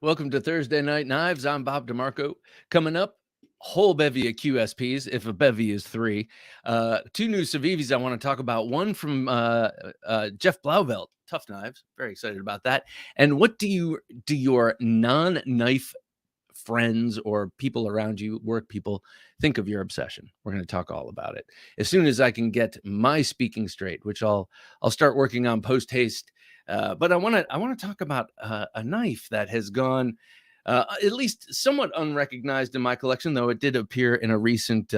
Welcome to Thursday Night Knives. I'm Bob DeMarco. Coming up, whole bevy of QSPs, if a bevy is three. Two new Civivis I want to talk about. One from Jeff Blauvelt, Tough Knives. Very excited about that. And what do your non-knife friends or people around you, work people, think of your obsession? We're going to talk all about it as soon as I can get my speaking straight, which I'll start working on post haste. But I want to talk about a knife that has gone at least somewhat unrecognized in my collection, though it did appear in a recent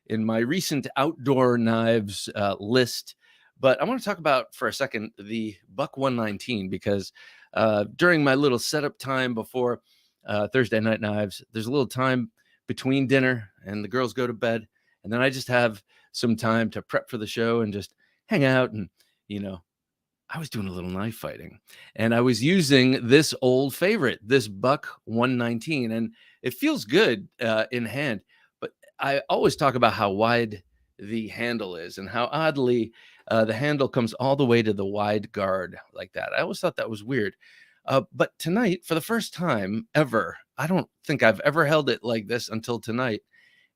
in my recent outdoor knives list. But I want to talk about for a second the Buck 119, because during my little setup time before Thursday Night Knives, there's a little time between dinner and the girls go to bed, and then I just have some time to prep for the show and just hang out. And I was doing a little knife fighting, and I was using this old favorite, this Buck 119, and it feels good in hand. But I always talk about how wide the handle is and how oddly the handle comes all the way to the wide guard like that. I always thought that was weird. But tonight, for the first time ever, I don't think I've ever held it like this until tonight,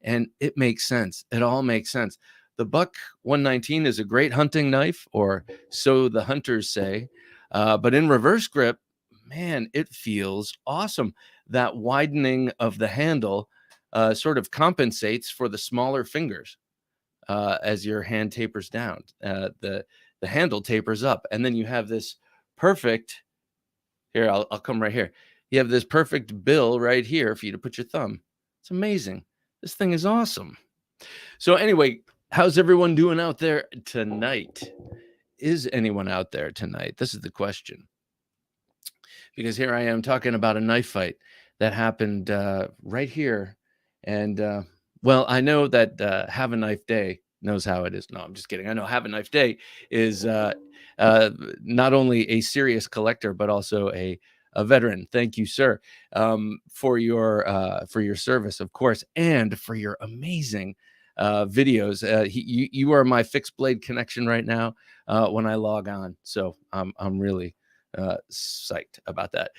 and it makes sense. It all makes sense. The Buck 119 is a great hunting knife, or so the hunters say. But in reverse grip, man, it feels awesome. That widening of the handle sort of compensates for the smaller fingers as your hand tapers down. The handle tapers up, and then you have this perfect. Here, I'll come right here. You have this perfect bill right here for you to put your thumb. It's amazing. This thing is awesome. So anyway, how's everyone doing out there tonight? Is anyone out there tonight? This is the question. Because here I am talking about a knife fight that happened right here. And, well, I know that Have a Knife Day knows how it is. No, I'm just kidding. I know Have a Knife Day is not only a serious collector, but also a veteran. Thank you, sir, for your service, of course, and for your amazing videos. You are my fixed blade connection right now when I log on. So I'm really psyched about that.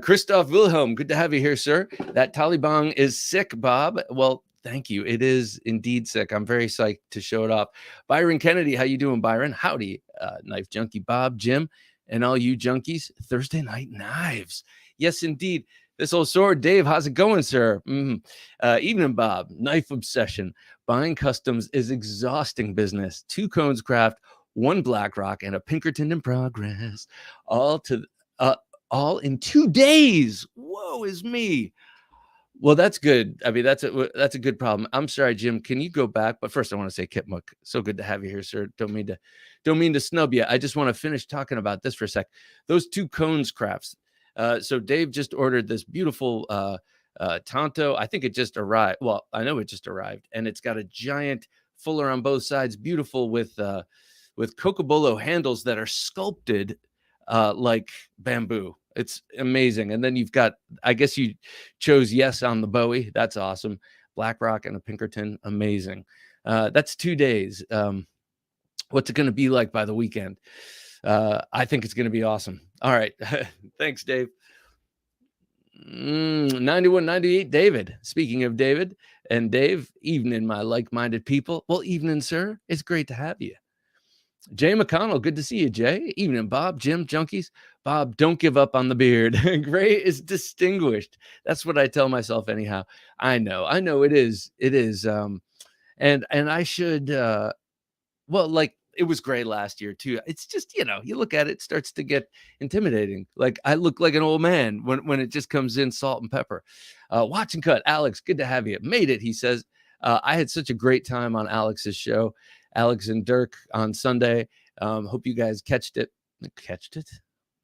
Christoph Wilhelm, good to have you here, sir. That Taliban is sick, Bob. Well, thank you. It is indeed sick. I'm very psyched to show it off. Byron Kennedy, how you doing, Byron? Howdy, Knife Junkie Bob, Jim, and all you junkies. Thursday Night Knives. Yes, indeed. This old sword, Dave, how's it going, sir? Evening, Bob. Knife obsession. Buying customs is exhausting business. 2 Cones Craft, 1 BlackRock, and a Pinkerton in progress. All in 2 days. Whoa, is me. Well, that's good. I mean, that's a good problem. I'm sorry, Jim. Can you go back? But first, I want to say, Kitmuk, so good to have you here, sir. Don't mean to snub you. I just want to finish talking about this for a sec. Those 2 Cones Crafts. So Dave just ordered this beautiful Tonto. I think it just arrived. Well, I know it just arrived, and it's got a giant fuller on both sides, beautiful with Cocobolo handles that are sculpted like bamboo. It's amazing. And then you've got, I guess you chose yes on the Bowie. That's awesome. BlackRock and a Pinkerton. Amazing. That's 2 days. What's it going to be like by the weekend? I think it's going to be awesome. All right. Thanks, Dave. 9198 David. Speaking of David and Dave, evening, my like-minded people. Well, evening, sir. It's great to have you. Jay McConnell, good to see you, Jay. Evening, Bob, Jim, junkies. Bob, don't give up on the beard. Gray is distinguished. That's what I tell myself anyhow. I know it is. And I should, well, like, it was gray last year too. It's just, you look at it, it starts to get intimidating. Like I look like an old man when it just comes in salt and pepper. Watch and cut. Alex, good to have you. Made it, he says. I had such a great time on Alex's show, Alex and Dirk, on Sunday. Hope you guys catched it. Catched it?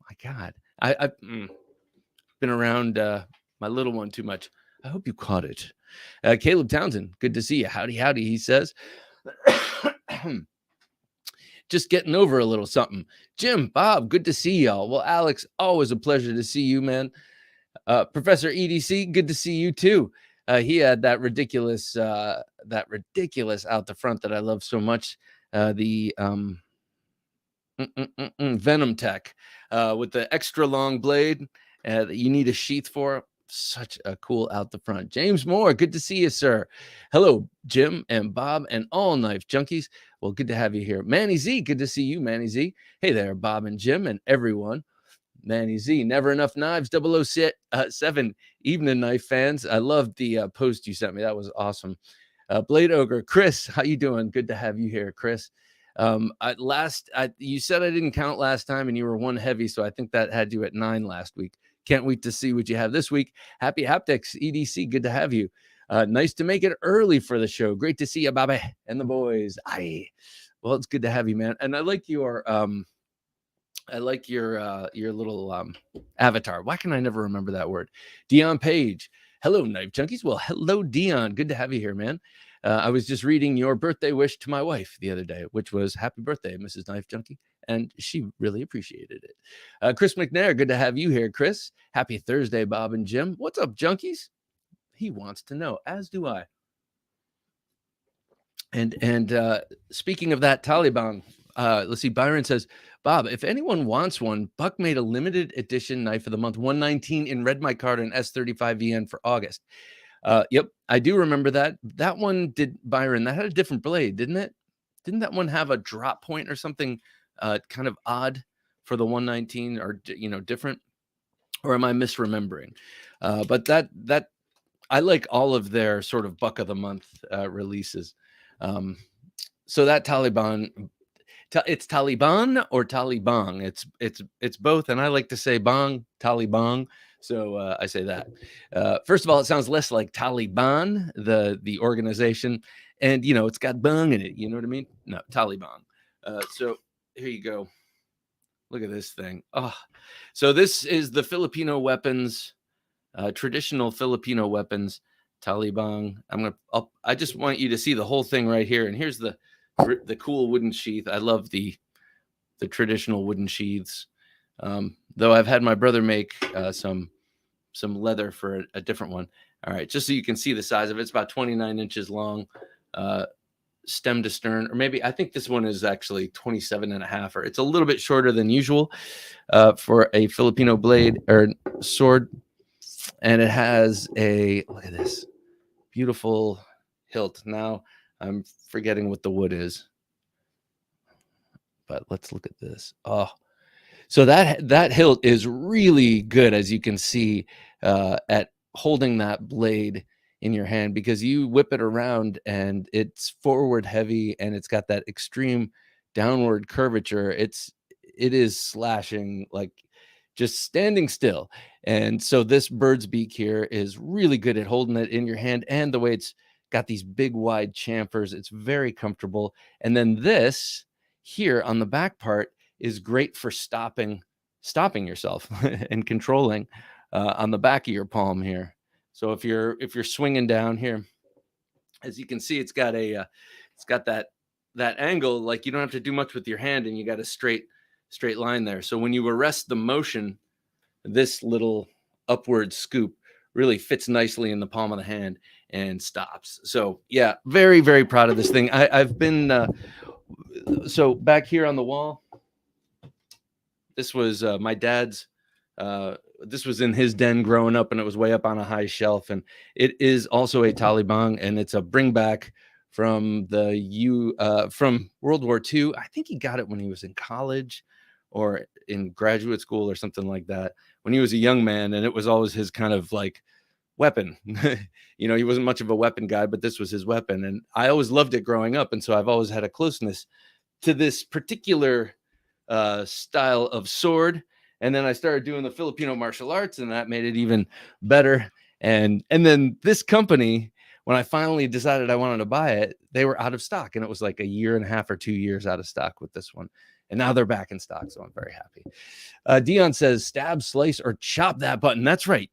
My God. I've been around my little one too much. I hope you caught it. Caleb Townsend, good to see you. Howdy, howdy, he says. Just getting over a little something. Jim, Bob, good to see y'all. Well, Alex, always a pleasure to see you, man. Professor EDC, good to see you too. He had that ridiculous out the front that I love so much. The Venom Tech with the extra long blade that you need a sheath for. Such a cool out the front. James Moore, good to see you, sir. Hello, Jim and Bob and all knife junkies. Well, good to have you here. Manny Z, good to see you, Manny Z. Hey there, Bob and Jim and everyone. Manny Z, Never Enough Knives, 007 Evening Knife fans. I loved the post you sent me. That was awesome. Blade Ogre, Chris, how you doing? Good to have you here, Chris. You said I didn't count last time and you were one heavy, so I think that had you at 9 last week. Can't wait to see what you have this week. Happy Haptics, EDC, good to have you. Nice to make it early for the show. Great to see you, Bobby and the boys. Well, it's good to have you, man. And I like your little avatar. Why can I never remember that word? Dion Page. Hello, Knife Junkies. Well, hello, Dion. Good to have you here, man. I was just reading your birthday wish to my wife the other day, which was happy birthday, Mrs. Knife Junkie. And she really appreciated it. Chris McNair, good to have you here, Chris. Happy Thursday, Bob and Jim. What's up, junkies? He wants to know, as do I. And speaking of that Taliban, let's see, Byron says, Bob, if anyone wants one, Buck made a limited edition knife of the month, 119 in Red Micarta and S35VN for August. Yep, I do remember that. That one did, Byron, that had a different blade, didn't it? Didn't that one have a drop point or something kind of odd for the 119 or, different? Or am I misremembering? But that I like all of their sort of Buck of the Month releases. So that Taliban, it's Taliban or Talibang. It's both, and I like to say bong, Talibang. So I say that. First of all, it sounds less like Taliban, the organization, and it's got bong in it. You know what I mean? No, Taliban. So here you go. Look at this thing. Oh, so this is the Filipino weapons, traditional Filipino weapons, Talibang. I just want you to see the whole thing right here. And here's the cool wooden sheath. I love the traditional wooden sheaths. Though I've had my brother make some leather for a different one. All right, just so you can see the size of it. It's about 29 inches long, stem to stern, or maybe I think this one is actually 27 and a half, or it's a little bit shorter than usual for a Filipino blade or sword. And it has look at this beautiful hilt. Now I'm forgetting what the wood is, but let's look at this. Oh, so that hilt is really good, as you can see, at holding that blade in your hand, because you whip it around and it's forward heavy and it's got that extreme downward curvature. It is slashing like just standing still. And so this bird's beak here is really good at holding it in your hand, and the way it's got these big wide chamfers, it's very comfortable. And then this here on the back part is great for stopping yourself and controlling on the back of your palm here. So if you're swinging down here, as you can see, it's got that angle, like you don't have to do much with your hand, and you got a straight line there. So when you arrest the motion, this little upward scoop really fits nicely in the palm of the hand and stops. So yeah, very, very proud of this thing. I've been so back here on the wall, this was my dad's. This was in his den growing up, and it was way up on a high shelf. And it is also a Talibang, and it's a bring back from from World War II. I think he got it when he was in college or in graduate school or something like that, when he was a young man, and it was always his kind of like weapon. He wasn't much of a weapon guy, but this was his weapon. And I always loved it growing up. And so I've always had a closeness to this particular style of sword. And then I started doing the Filipino martial arts, and that made it even better. And then this company, when I finally decided I wanted to buy it, they were out of stock, and it was like a year and a half or 2 years out of stock with this one. And now they're back in stock, so I'm very happy. Dion says, stab, slice, or chop that button. That's right,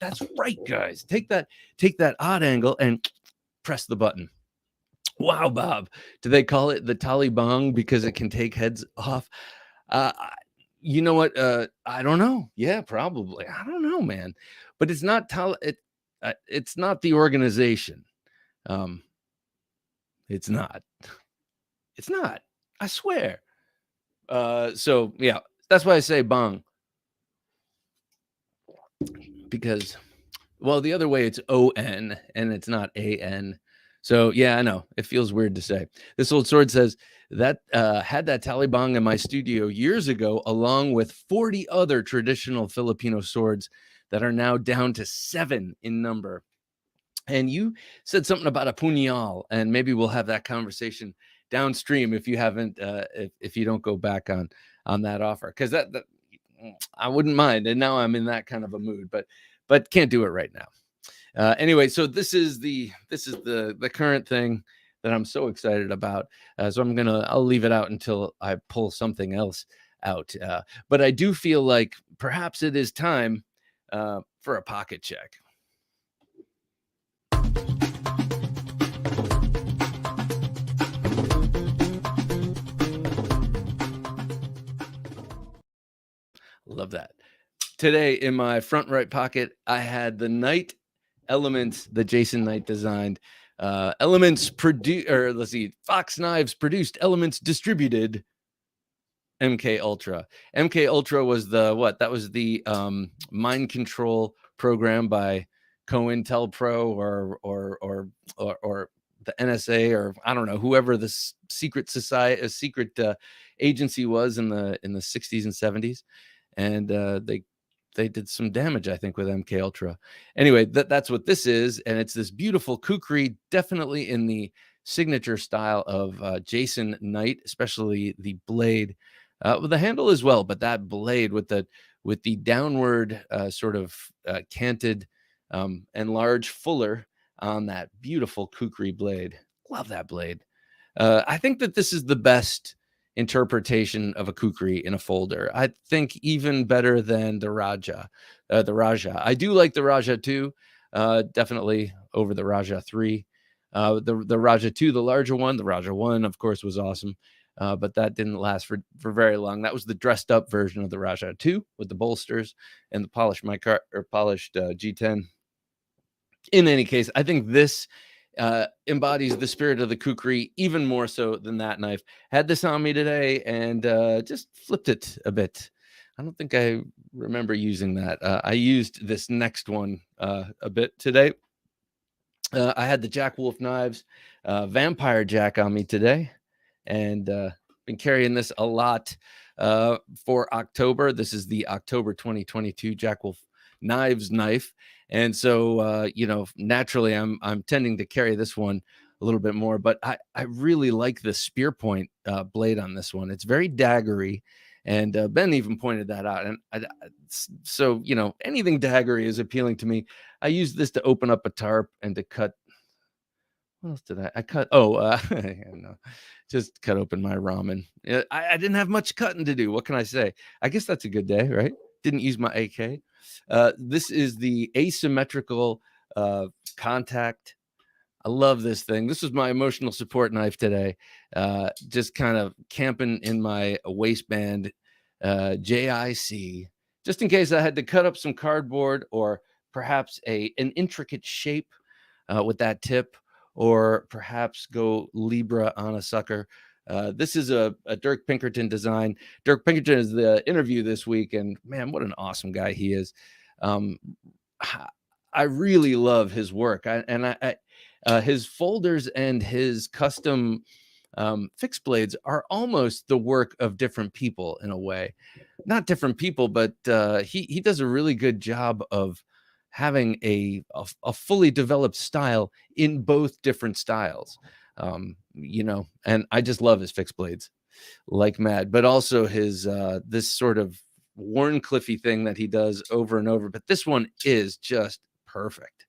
guys. Take that odd angle and press the button. Wow, Bob. Do they call it the Talibang because it can take heads off? You know what? I don't know. Yeah, probably. I don't know, man. But it's not it's not the organization. It's not. It's not. I swear. So yeah, that's why I say bong. because, well, the other way it's O-N and it's not A-N. So yeah, I know it feels weird to say. This old sword says that had that talibang in my studio years ago, along with 40 other traditional Filipino swords that are now down to 7 in number. And you said something about a puñal, and maybe we'll have that conversation downstream if you haven't, if you don't go back on that offer, because that I wouldn't mind. And now I'm in that kind of a mood, but can't do it right now. Anyway, so this is the current thing that I'm so excited about. So I'll leave it out until I pull something else out. But I do feel like perhaps it is time for a pocket check. Love that. Today in my front right pocket, I had the Knight Elements that Jason Knight designed. Elements produced, or let's see, Fox Knives produced, Elements distributed, MK Ultra. MK Ultra was that was the mind control program by COINTELPRO or the NSA, or I don't know, whoever the secret society, secret agency was in the 60s and 70s. And they did some damage, I think, with MK Ultra. Anyway, that's what this is, and it's this beautiful kukri, definitely in the signature style of Jason Knight, especially the blade, with the handle as well. But that blade with the downward sort of canted and large fuller on that beautiful kukri blade. Love that blade. I think that this is the best interpretation of a kukri in a folder. I think even better than the Raja. I do like the Raja 2, definitely over the Raja 3. The Raja 2, the larger one, the Raja 1, of course, was awesome. But that didn't last for very long. That was the dressed up version of the Raja 2 with the bolsters and the polished polished G10. In any case, I think this embodies the spirit of the kukri even more so than that knife. Had this on me today and just flipped it a bit. I don't think I remember using that. I used this next one a bit today. I had the Jack Wolf Knives Vampire Jack on me today, and been carrying this a lot for October. This is the October 2022 Jack Wolf Knives knife. And so, naturally, I'm tending to carry this one a little bit more, but I really like the spear point blade on this one. It's very daggery, and Ben even pointed that out. And so, anything daggery is appealing to me. I use this to open up a tarp and to cut. What else did I cut? Oh, no, just cut open my ramen. I didn't have much cutting to do. What can I say? I guess that's a good day, right? Didn't use my AK. This is the asymmetrical contact. I love this thing. This was my emotional support knife today. Just kind of camping in my waistband, JIC, just in case I had to cut up some cardboard or perhaps an intricate shape with that tip, or perhaps go Libra on a sucker. This is a Dirk Pinkerton design. Dirk Pinkerton is the interview this week, and man, what an awesome guy he is. I really love his work, his folders and his custom fixed blades are almost the work of different people in a way. Not different people, but he does a really good job of having a fully developed style in both different styles. And I just love his fixed blades like mad, but also his this sort of Warncliffy thing that he does over and over. But this one is just perfect.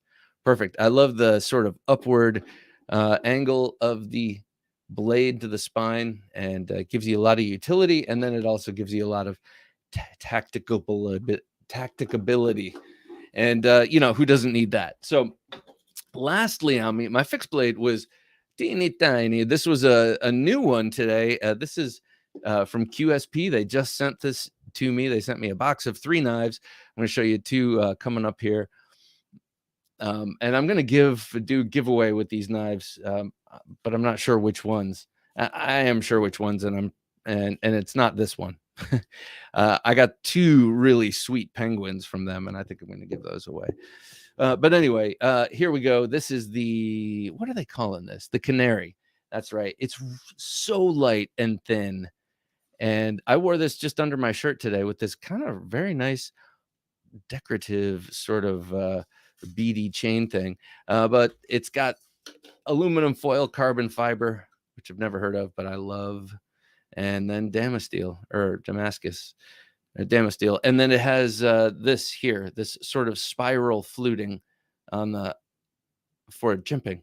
I love the sort of upward angle of the blade to the spine, and gives you a lot of utility, and then it also gives you a lot of tacticability. And who doesn't need that? So lastly on me, my fixed blade was teeny tiny. This was a new one today. This is from QSP. They just sent this to me. They sent me a box of 3 knives. I'm going to show you 2 coming up here. And I'm going to do giveaway with these knives, but I'm not sure which ones. I am sure which ones, and it's not this one. I got 2 really sweet penguins from them, and I think I'm going to give those away. But anyway, here we go. This is the, what are they calling this? The canary. That's right. It's so light and thin. And I wore this just under my shirt today with this kind of very nice decorative sort of beady chain thing. But it's got aluminum foil carbon fiber, which I've never heard of, but I love. And then Damasteel or Damascus. Damasteel, and then it has this here, this sort of spiral fluting on the for jimping.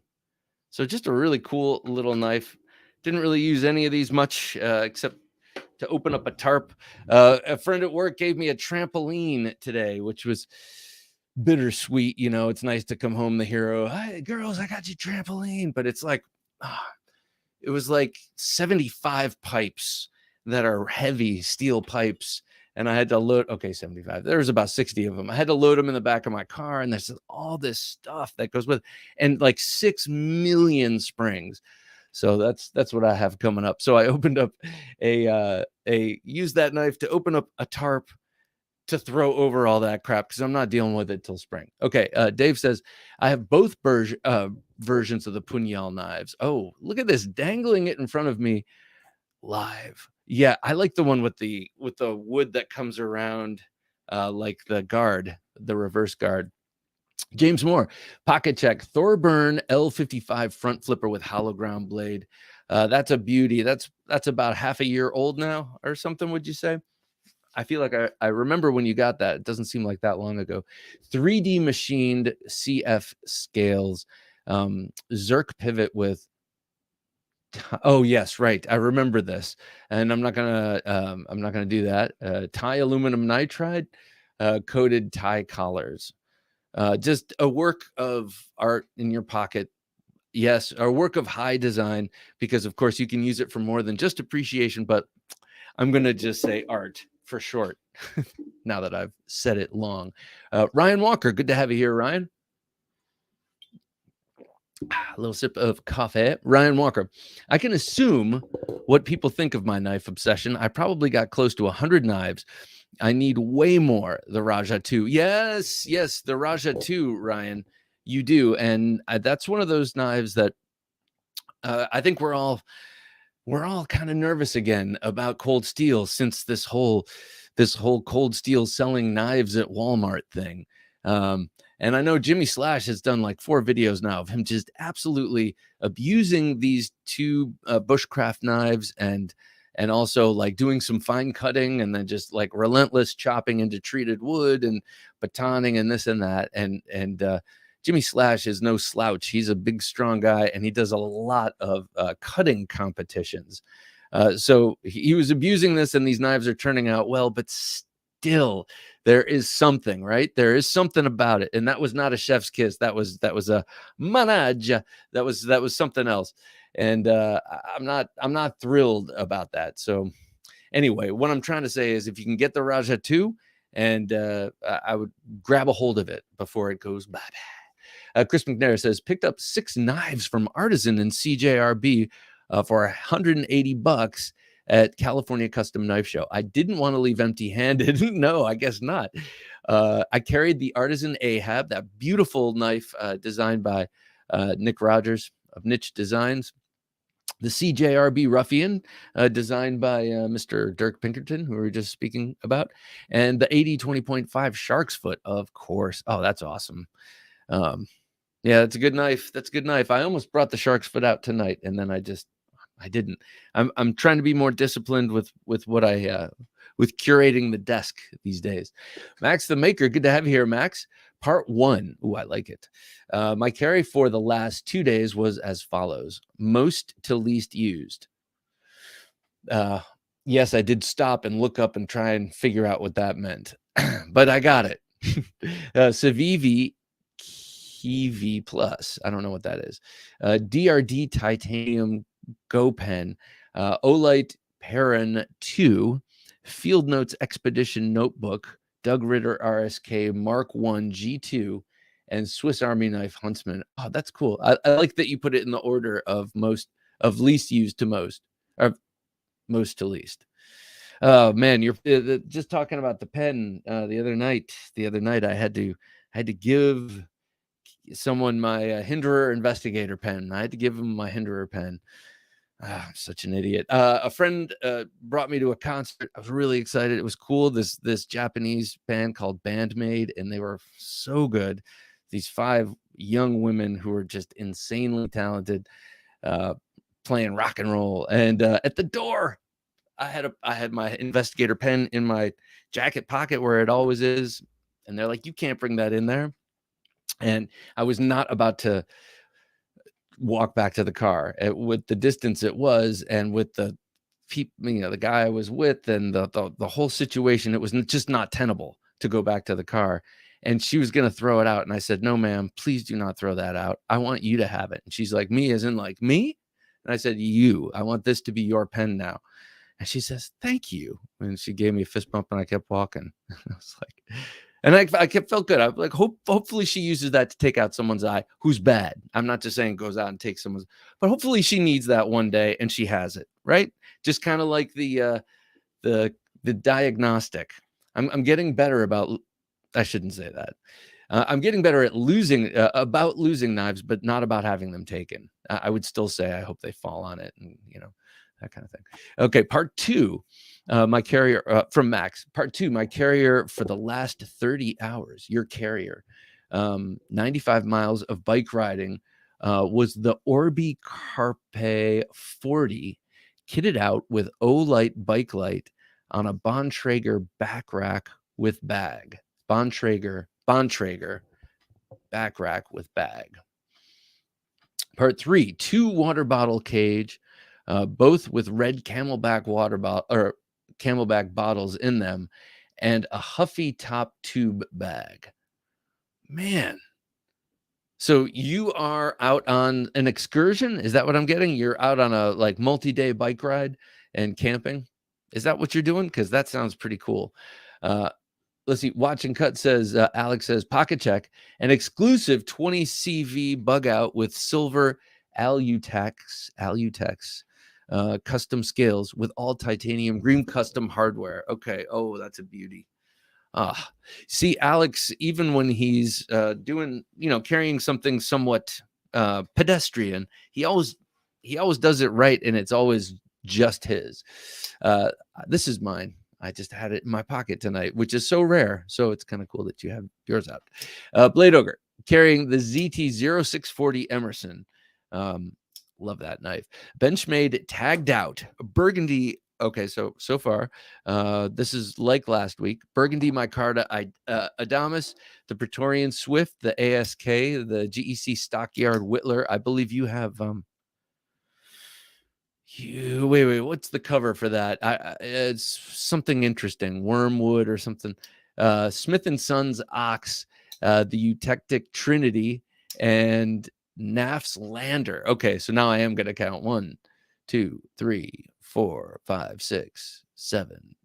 So just a really cool little knife. Didn't really use any of these much except to open up a tarp. A friend at work gave me a trampoline today, which was bittersweet. You know, it's nice to come home the hero. Hey, girls, I got you trampoline, but it's like, it was like 75 pipes that are heavy steel pipes. And I had to load, okay, 75. There was about 60 of them. I had to load them in the back of my car, and there's all this stuff that goes with it, and like 6 million springs. So that's what I have coming up. So I opened up used that knife to open up a tarp to throw over all that crap because I'm not dealing with it till spring. Okay, Dave says I have both versions of the punyal knives. Oh, look at this, dangling it in front of me live. Yeah, I like the one with the wood that comes around like the guard, the reverse guard. James Moore, pocket check, Thorburn L55 front flipper with hollow ground blade. That's a beauty. That's about half a year old now or something, would you say? I feel like I remember when you got that. It doesn't seem like that long ago. 3D machined CF scales, Zerk pivot with. Oh yes, right. I remember this, and I'm not gonna do that. Thai aluminum nitride, coated Thai collars. Just a work of art in your pocket. Yes, a work of high design, because of course you can use it for more than just appreciation, but I'm going to just say art for short now that I've said it long. Ryan Walker, good to have you here, Ryan. A little sip of coffee. Ryan Walker, I can assume what people think of my knife obsession. I probably got close to 100 knives. I need way more. The Raja 2. Yes, the Raja 2, Ryan. You do. And that's one of those knives that I think we're all kind of nervous again about cold steel since this whole cold steel selling knives at Walmart thing. And I know Jimmy Slash has done like 4 videos now of him just absolutely abusing these 2 bushcraft knives and also like doing some fine cutting and then just like relentless chopping into treated wood and batoning and this and that. And Jimmy Slash is no slouch. He's a big, strong guy, and he does a lot of cutting competitions. So he was abusing this, and these knives are turning out well, but still, there is something, right? There is something about it, and that was not a chef's kiss. That was a manage. That was something else, and I'm not thrilled about that. So anyway, what I'm trying to say is, if you can get the Raja 2, and I would grab a hold of it before it goes bye. Chris McNair says, picked up 6 knives from Artisan in CJRB for $180 at California Custom Knife Show. I didn't want to leave empty-handed. No, I guess not. I carried the Artisan Ahab, that beautiful knife designed by Nick Rogers of Niche Designs. The CJRB Ruffian, designed by Mr. Dirk Pinkerton, who we were just speaking about. And the 80-20.5 Shark's Foot, of course. Oh, that's awesome. Yeah, that's a good knife. That's a good knife. I almost brought the Shark's Foot out tonight, and then I didn't. I'm trying to be more disciplined with what with curating the desk these days. Max the Maker, good to have you here, Max. Part 1. Ooh, I like it. My carry for the last 2 days was as follows: most to least used. Yes, I did stop and look up and try and figure out what that meant, but I got it. Civivi Kiwi Plus. I don't know what that is. DRD Titanium Go Pen. Olight Perrin 2. Field Notes Expedition Notebook. Doug Ritter RSK Mark 1 G2. And Swiss Army Knife Huntsman. Oh, that's cool. I like that you put it in the order of least used to most, or most to least. Oh man, you're just talking about the pen. The other night, I had to give someone my Hinderer Investigator pen. I had to give him my Hinderer pen. I'm such an idiot. A friend brought me to a concert. I was really excited. It was cool. This Japanese band called Bandmade, and they were so good. These 5 young women who were just insanely talented, playing rock and roll. And at the door, I had my investigator pen in my jacket pocket where it always is, and they're like, "You can't bring that in there." And I was not about to walk back to the car with the distance it was, and with the people, the guy I was with, and the whole situation. It was just not tenable to go back to the car. And she was going to throw it out, and I said, "No, ma'am, please do not throw that out. I want you to have it." And she's like, "Me as in like me?" And I said, "You. I want this to be your pen now." And she says, "Thank you." And she gave me a fist bump, and I kept walking. I was like, and I felt good. I was like, hopefully she uses that to take out someone's eye who's bad. I'm not just saying goes out and takes someone's, but hopefully she needs that one day and she has it, right? Just kind of like the diagnostic. I'm getting better about. I shouldn't say that. I'm getting better at about losing knives, but not about having them taken. I would still say I hope they fall on it, and that kind of thing. Okay, part 2. My carrier from Max. Part 2. My carrier for the last 30 hours. Your carrier, 95 miles of bike riding, was the Orbi Carpe 40, kitted out with Olight bike light on a Bontrager back rack with bag. Bontrager back rack with bag. Part 3. 2 water bottle cage, both with red Camelback Camelback bottles in them, and a Huffy top tube bag. Man. So you are out on an excursion? Is that what I'm getting? You're out on a multi-day bike ride and camping? Is that what you're doing? Because that sounds pretty cool. Let's see. Watch and Cut says, Alex says, pocket check, an exclusive 20 CV bug out with silver Alutex custom scales with all titanium green custom hardware. Okay. Oh, that's a beauty. See, Alex, even when he's doing, carrying something somewhat pedestrian, he always does it right, and it's always just his. This is mine. I just had it in my pocket tonight, which is so rare. So it's kind of cool that you have yours out. Blade Ogre carrying the ZT0640 Emerson. Love that knife. Benchmade tagged out Burgundy. Okay, so far, this is like last week. Burgundy Micarta Adamas, the Praetorian Swift, the ASK, the GEC Stockyard Whittler. I believe you have wait, what's the cover for that? It's something interesting, Wormwood or something. Smith and Sons Ox, the Eutectic Trinity, and NAF's Lander. Okay, so now I am going to count 1, 2, 3, 4, 5, 6, 7,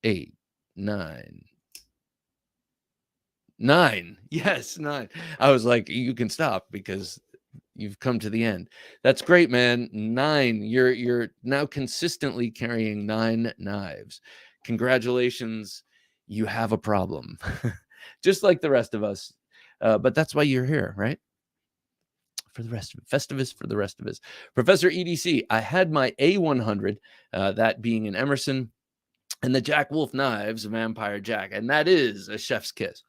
8, 9. 9. Yes, 9. I was like, you can stop because you've come to the end. That's great, man. 9. You're now consistently carrying 9 knives. Congratulations. You have a problem. Just like the rest of us. But that's why you're here, right? For the rest of it. Festivus for the rest of us. Professor EDC, I had my A100, that being an Emerson, and the Jack Wolf knives, Vampire Jack, and that is a chef's kiss.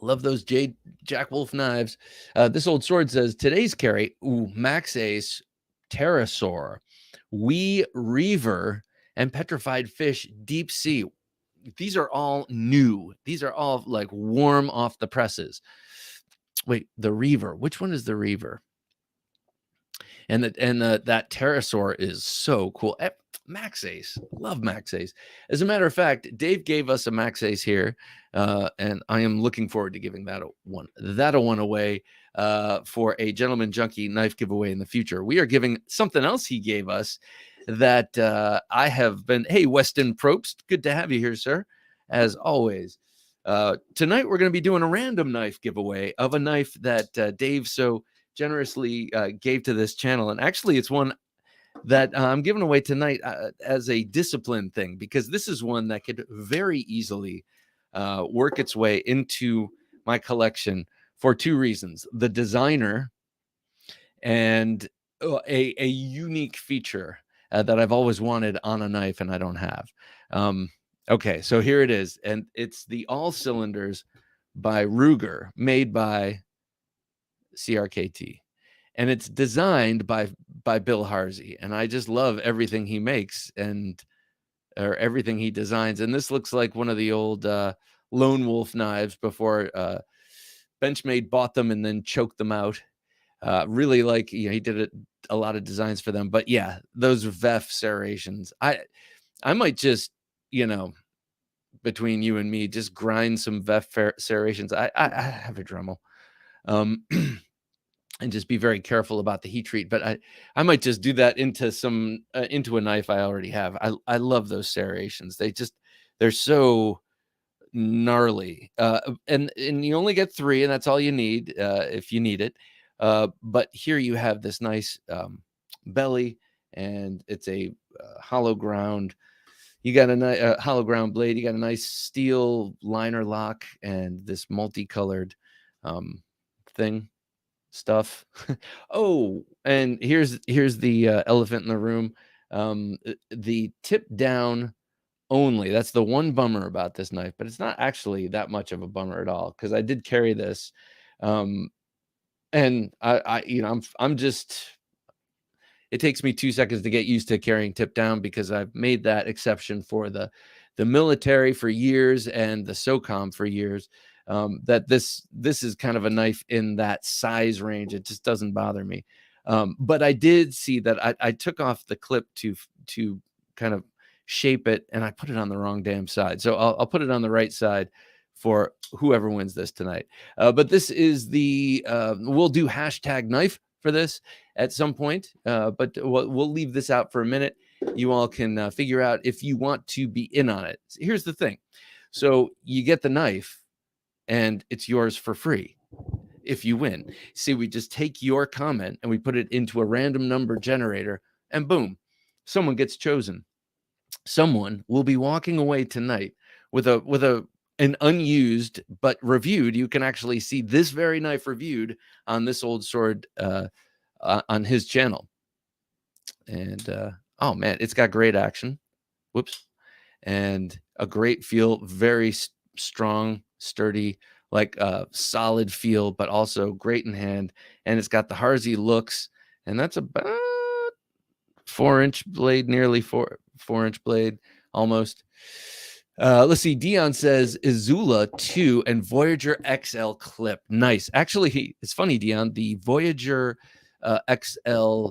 Love those Jack Wolf knives. This old sword says, today's carry, Max Ace, Pterosaur, Wee Reaver, and Petrified Fish Deep Sea. These are all new. These are all warm off the presses. Wait, the Reaver. Which one is the Reaver? And that Pterosaur is so cool. Max Ace. Love Max Ace. As a matter of fact, Dave gave us a Max Ace here, and I am looking forward to giving that one away for a Gentleman Junkie knife giveaway in the future. We are giving something else he gave us that I have been. Hey, Weston Probst, good to have you here, sir, as always. Tonight, we're going to be doing a random knife giveaway of a knife that Dave so generously gave to this channel. And actually, it's one that I'm giving away tonight as a discipline thing, because this is one that could very easily work its way into my collection for two reasons: the designer and a unique feature that I've always wanted on a knife and I don't have. Okay, so here it is, and it's the All Cylinders by Ruger, made by CRKT, and it's designed by Bill Harsey, and I just love everything he makes or everything he designs. And this looks like one of the old Lone Wolf knives before Benchmade bought them and then choked them out. Really, like, he did a lot of designs for them. But yeah, those VEF serrations, I might just, between you and me, just grind some VEF serrations. I have a Dremel. And just be very careful about the heat treat. But I might just do that into a knife I already have. I love those serrations. They're so gnarly. And you only get 3, and that's all you need if you need it. But here you have this nice belly, and it's a hollow ground. You got a hollow ground blade. You got a nice steel liner lock and this multicolored thing. Stuff. Oh, and here's the elephant in the room. The tip down only. That's the one bummer about this knife, but it's not actually that much of a bummer at all, because I did carry this, and I'm just. It takes me 2 seconds to get used to carrying tip down, because I've made that exception for the military for years and the SOCOM for years. That this is kind of a knife in that size range. It just doesn't bother me. But I did see that I took off the clip to kind of shape it, and I put it on the wrong damn side. So I'll put it on the right side for whoever wins this tonight. But this is we'll do hashtag knife for this at some point. But we'll leave this out for a minute. You all can figure out if you want to be in on it. Here's the thing. So you get the knife, and it's yours for free if you win. See, we just take your comment and we put it into a random number generator, and boom, someone gets chosen. Someone will be walking away tonight with an unused but reviewed. You can actually see this very knife reviewed on This Old Sword on his channel. And oh man, it's got great action. Whoops. And a great feel, very strong, sturdy, like solid feel, but also great in hand. And it's got the Harsey looks, and that's about 4-inch blade, nearly 4-inch blade, almost. Let's see. Dion says Izula 2 and Voyager XL clip. Nice. Actually, it's funny, Dion. The Voyager XL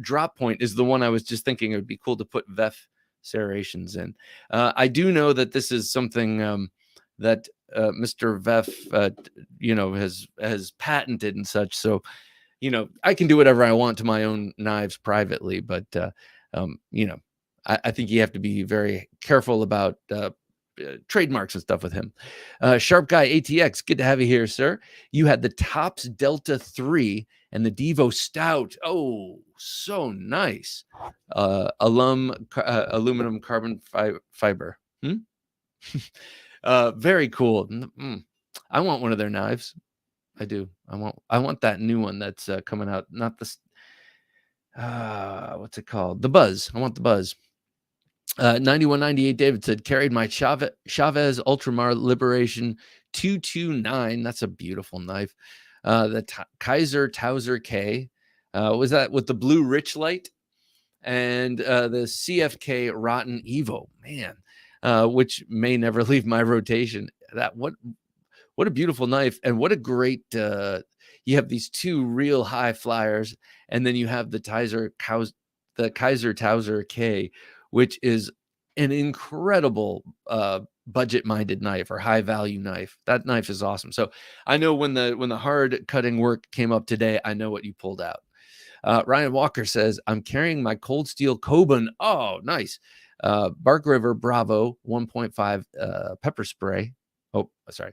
drop point is the one I was just thinking it would be cool to put VEF serrations in. I do know that this is something that Mr. VEF, has patented and such. So, I can do whatever I want to my own knives privately, but I think you have to be very careful about trademarks and stuff with him. Sharp Guy ATX, good to have you here, sir. You had the Tops Delta 3 and the Devo Stout. Oh, so nice. Aluminum carbon fiber. Very cool. I want one of their knives. I do. I want that new one that's coming out. Not the what's it called? The Buzz. I want the Buzz. 9198 David said, carried my Chavez Ultramar Liberation 229. That's a beautiful knife. The Kaiser Towser K. Was that with the blue rich light? And the CFK Rotten Evo. Man, which may never leave my rotation. What a beautiful knife, and what a great you have these two real high flyers, and then you have the Kaiser Towser K, which is an incredible budget-minded knife or high-value knife. That knife is awesome. So I know when the hard cutting work came up today, I know what you pulled out. Ryan Walker says, I'm carrying my Cold Steel Coben. Oh, nice. Bark River Bravo 1.5 pepper spray. Oh, sorry.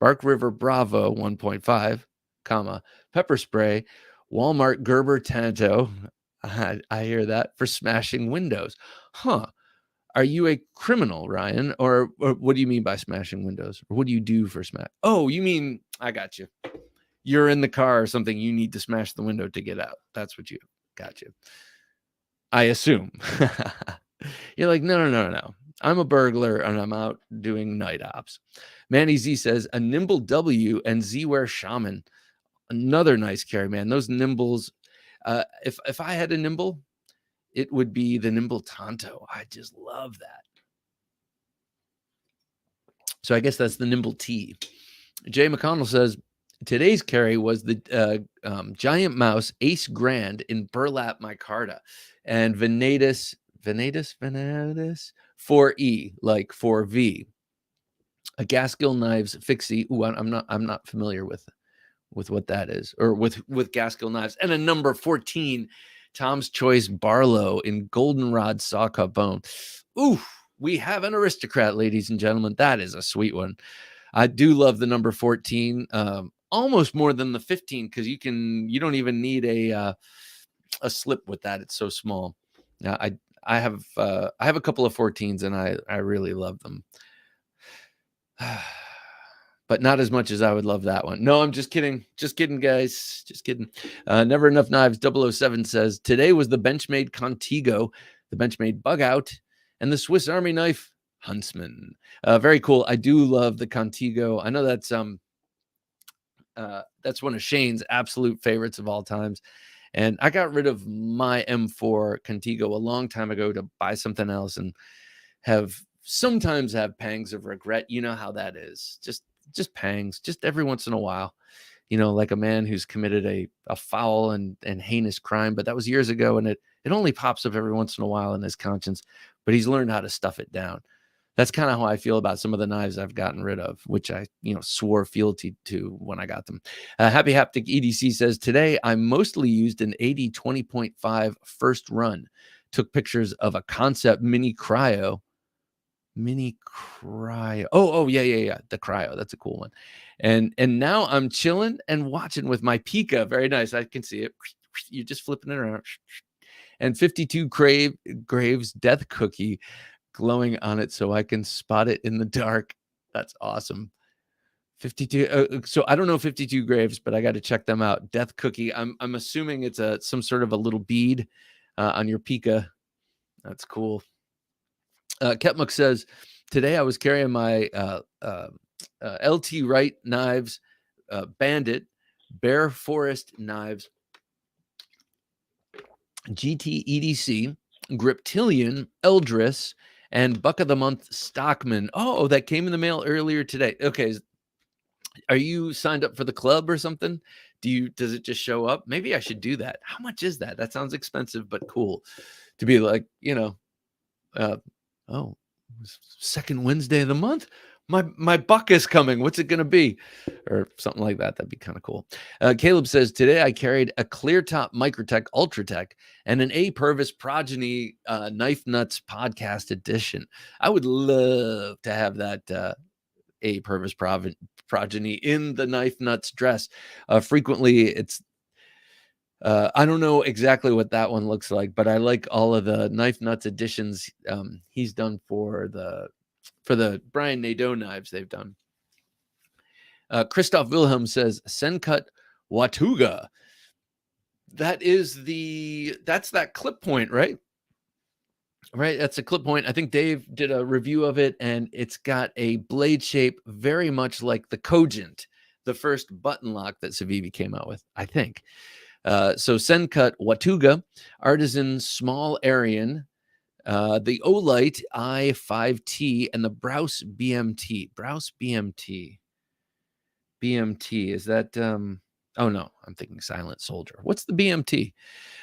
Bark River Bravo 1.5, pepper spray. Walmart Gerber Tanto. I hear that, for smashing windows. Huh. Are you a criminal, Ryan? Or what do you mean by smashing windows? Or what do you do for smash? Oh, you mean, I got you. You're in the car or something. You need to smash the window to get out. That's what you got you. I assume. You're like, no. I'm a burglar and I'm out doing night ops. Manny Z says, a nimble W and Z-Wear Shaman. Another nice carry, man. Those nimbles. If I had a nimble, it would be the nimble Tonto. I just love that. So I guess that's the nimble T. Jay McConnell says, today's carry was the giant mouse Ace Grand in burlap micarta and Venatus 4E, like 4V. A Gaskill Knives Fixie. Ooh, I'm not familiar with what that is, or with Gaskill Knives, and a number 14 Tom's Choice Barlow in goldenrod saw cut bone. Ooh, we have an aristocrat, ladies and gentlemen. That is a sweet one. I do love the number 14, almost more than the 15, because you don't even need a slip with that. It's so small. Now I have a couple of 14s and I really love them. But not as much as I would love that one. No, I'm just kidding. Just kidding, guys. Just kidding. Never Enough Knives 007 says, today was the Benchmade Contigo, the Benchmade Bug Out, and the Swiss Army Knife Huntsman. Very cool. I do love the Contigo. I know that's one of Shane's absolute favorites of all times. And I got rid of my M4 Contigo a long time ago to buy something else, and sometimes have pangs of regret. You know how that is. Just pangs, just every once in a while, like a man who's committed a foul and heinous crime, but that was years ago, and it only pops up every once in a while in his conscience, but he's learned how to stuff it down. That's kind of how I feel about some of the knives I've gotten rid of, which I, swore fealty to when I got them. Happy Haptic EDC says, today I mostly used an 80 20.5 first run, took pictures of a concept mini cryo. Oh yeah, the cryo, that's a cool one. And now I'm chilling and watching with my Pika. Very nice. I can see it. You're just flipping it around. And 52 Graves Death Cookie glowing on it so I can spot it in the dark. That's awesome. 52. So I don't know 52 Graves, but I got to check them out. Death Cookie. I'm assuming it's some sort of a little bead on your Pika. That's cool. Ketmuk says, today I was carrying my LT Wright knives, Bandit, Bear Forest knives, GT EDC, Griptilian, Eldris, and Buck of the Month Stockman. Oh, that came in the mail earlier today. Okay. Are you signed up for the club or something? Does it just show up? Maybe I should do that. How much is that? That sounds expensive, but cool to be like, second Wednesday of the month. My buck is coming. What's it going to be? Or something like that. That'd be kind of cool. Caleb says, today I carried a clear top Microtech Ultratech and an A Purvis Progeny Knife Nuts podcast edition. I would love to have that A Purvis Progeny in the Knife Nuts dress. Frequently it's I don't know exactly what that one looks like, but I like all of the Knife Nuts editions he's done for the Brian Nadeau knives they've done. Christoph Wilhelm says, Sencut Watuga. That's that clip point, right? Right, that's a clip point. I think Dave did a review of it, and it's got a blade shape very much like the Cogent, the first button lock that Civivi came out with, I think. So Sencut Watuga, Artisan Small Arian, the Olight I5T, and the Browse BMT. Browse BMT. BMT, is that... oh, no, I'm thinking Silent Soldier. What's the BMT?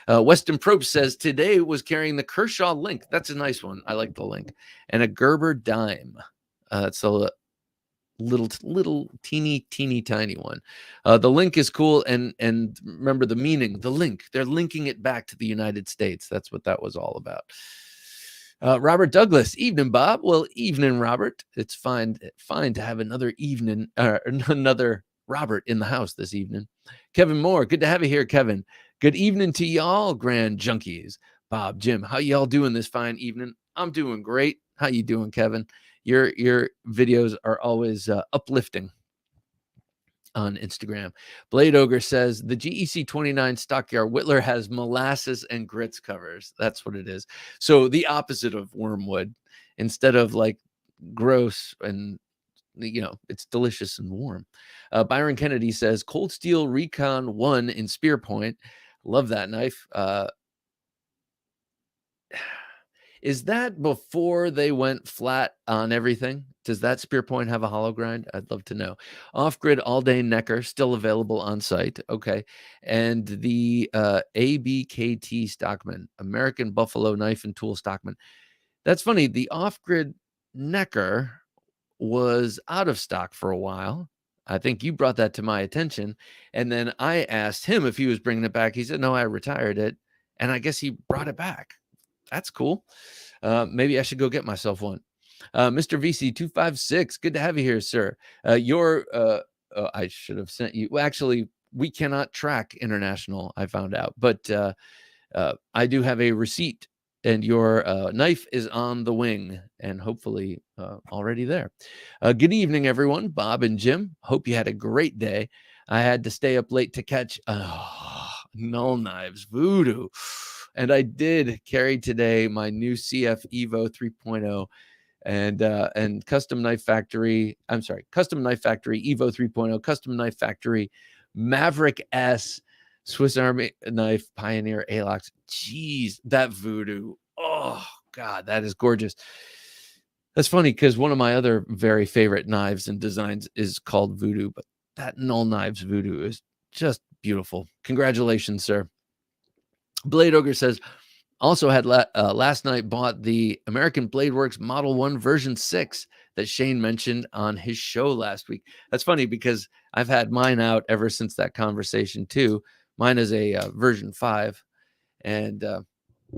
Weston Probst says, today was carrying the Kershaw Link. That's a nice one. I like the Link. And a Gerber Dime. It's a little teeny tiny one. The Link is cool. And remember the meaning, the link. They're linking it back to the United States. That's what that was all about. Robert Douglas, evening, Bob. Well, evening, Robert. It's fine to have another evening, another Robert in the house this evening. Kevin Moore, good to have you here, Kevin. Good evening to y'all, grand junkies. Bob, Jim, how y'all doing this fine evening? I'm doing great. How you doing, Kevin? Your videos are always uplifting on Instagram. Blade Ogre says the GEC 29 Stockyard Whittler has molasses and grits covers. That's what it is. So the opposite of wormwood. Instead of like gross and it's delicious and warm. Byron Kennedy says Cold Steel Recon 1 in spear point. Love that knife. Is that before they went flat on everything? Does that spear point have a hollow grind? I'd love to know. Off-grid all-day necker, still available on site. Okay. And the ABKT Stockman, American Buffalo Knife and Tool Stockman. That's funny. The off-grid necker was out of stock for a while. I think you brought that to my attention. And then I asked him if he was bringing it back. He said, no, I retired it. And I guess he brought it back. That's cool. Maybe I should go get myself one. Mr. VC256, good to have you here, sir. I should have sent you. Well, actually, we cannot track international, I found out. But I do have a receipt, and your knife is on the wing and hopefully already there. Good evening, everyone. Bob and Jim, hope you had a great day. I had to stay up late to catch Null Knives Voodoo. And I did carry today my new CF Evo 3.0 and Custom Knife Factory. I'm sorry, Custom Knife Factory Evo 3.0, Custom Knife Factory Maverick S, Swiss Army Knife Pioneer Alox. Jeez, that Voodoo. Oh, God, that is gorgeous. That's funny because one of my other very favorite knives and designs is called Voodoo, but that Null Knives Voodoo is just beautiful. Congratulations, sir. Blade Ogre says, also had last night bought the American Blade Works Model 1 version 6 that Shane mentioned on his show last week. That's funny because I've had mine out ever since that conversation too. Mine is a version 5. And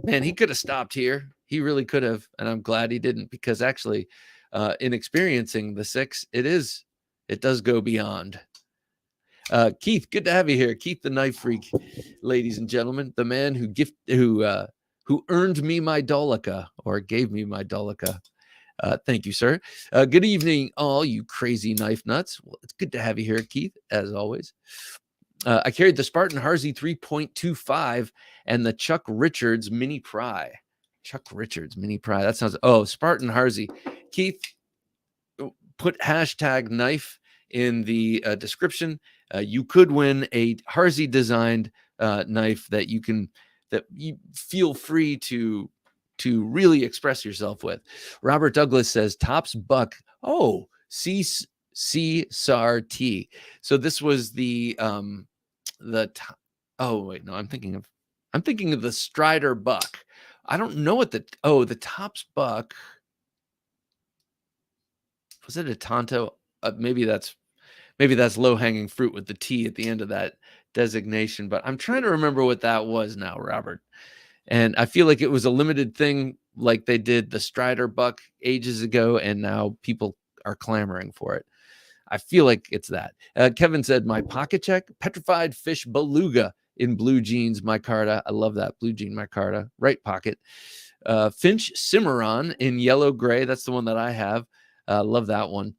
man, he could have stopped here. He really could have. And I'm glad he didn't, because actually in experiencing the 6, it does go beyond. Keith, good to have you here. Keith the Knife Freak, ladies and gentlemen, the man who earned me my Dolica, or gave me my Dolica. Thank you, sir. Good evening, all you crazy knife nuts. Well, it's good to have you here, Keith, as always. I carried the Spartan Harsey 3.25 and the Chuck Richards Mini Pry. Chuck Richards Mini Pry. That sounds. Oh, Spartan Harsey. Keith, put hashtag knife in the description. You could win a Harsey designed knife that you feel free to really express yourself with. Robert Douglas says Tops Buck. Oh, C-SAR T. So this was the oh wait, no, I'm thinking of the Strider Buck. I don't know what the Tops Buck. Was it a Tonto? Maybe that's low-hanging fruit with the T at the end of that designation, but I'm trying to remember what that was now, Robert. And I feel like it was a limited thing, like they did the Strider Buck ages ago, and now people are clamoring for it. I feel like it's that. Kevin said, my pocket check, Petrified Fish Beluga in blue jeans micarta. I love that, blue jean micarta, right pocket. Finch Cimarron in yellow gray. That's the one that I have. Love that one.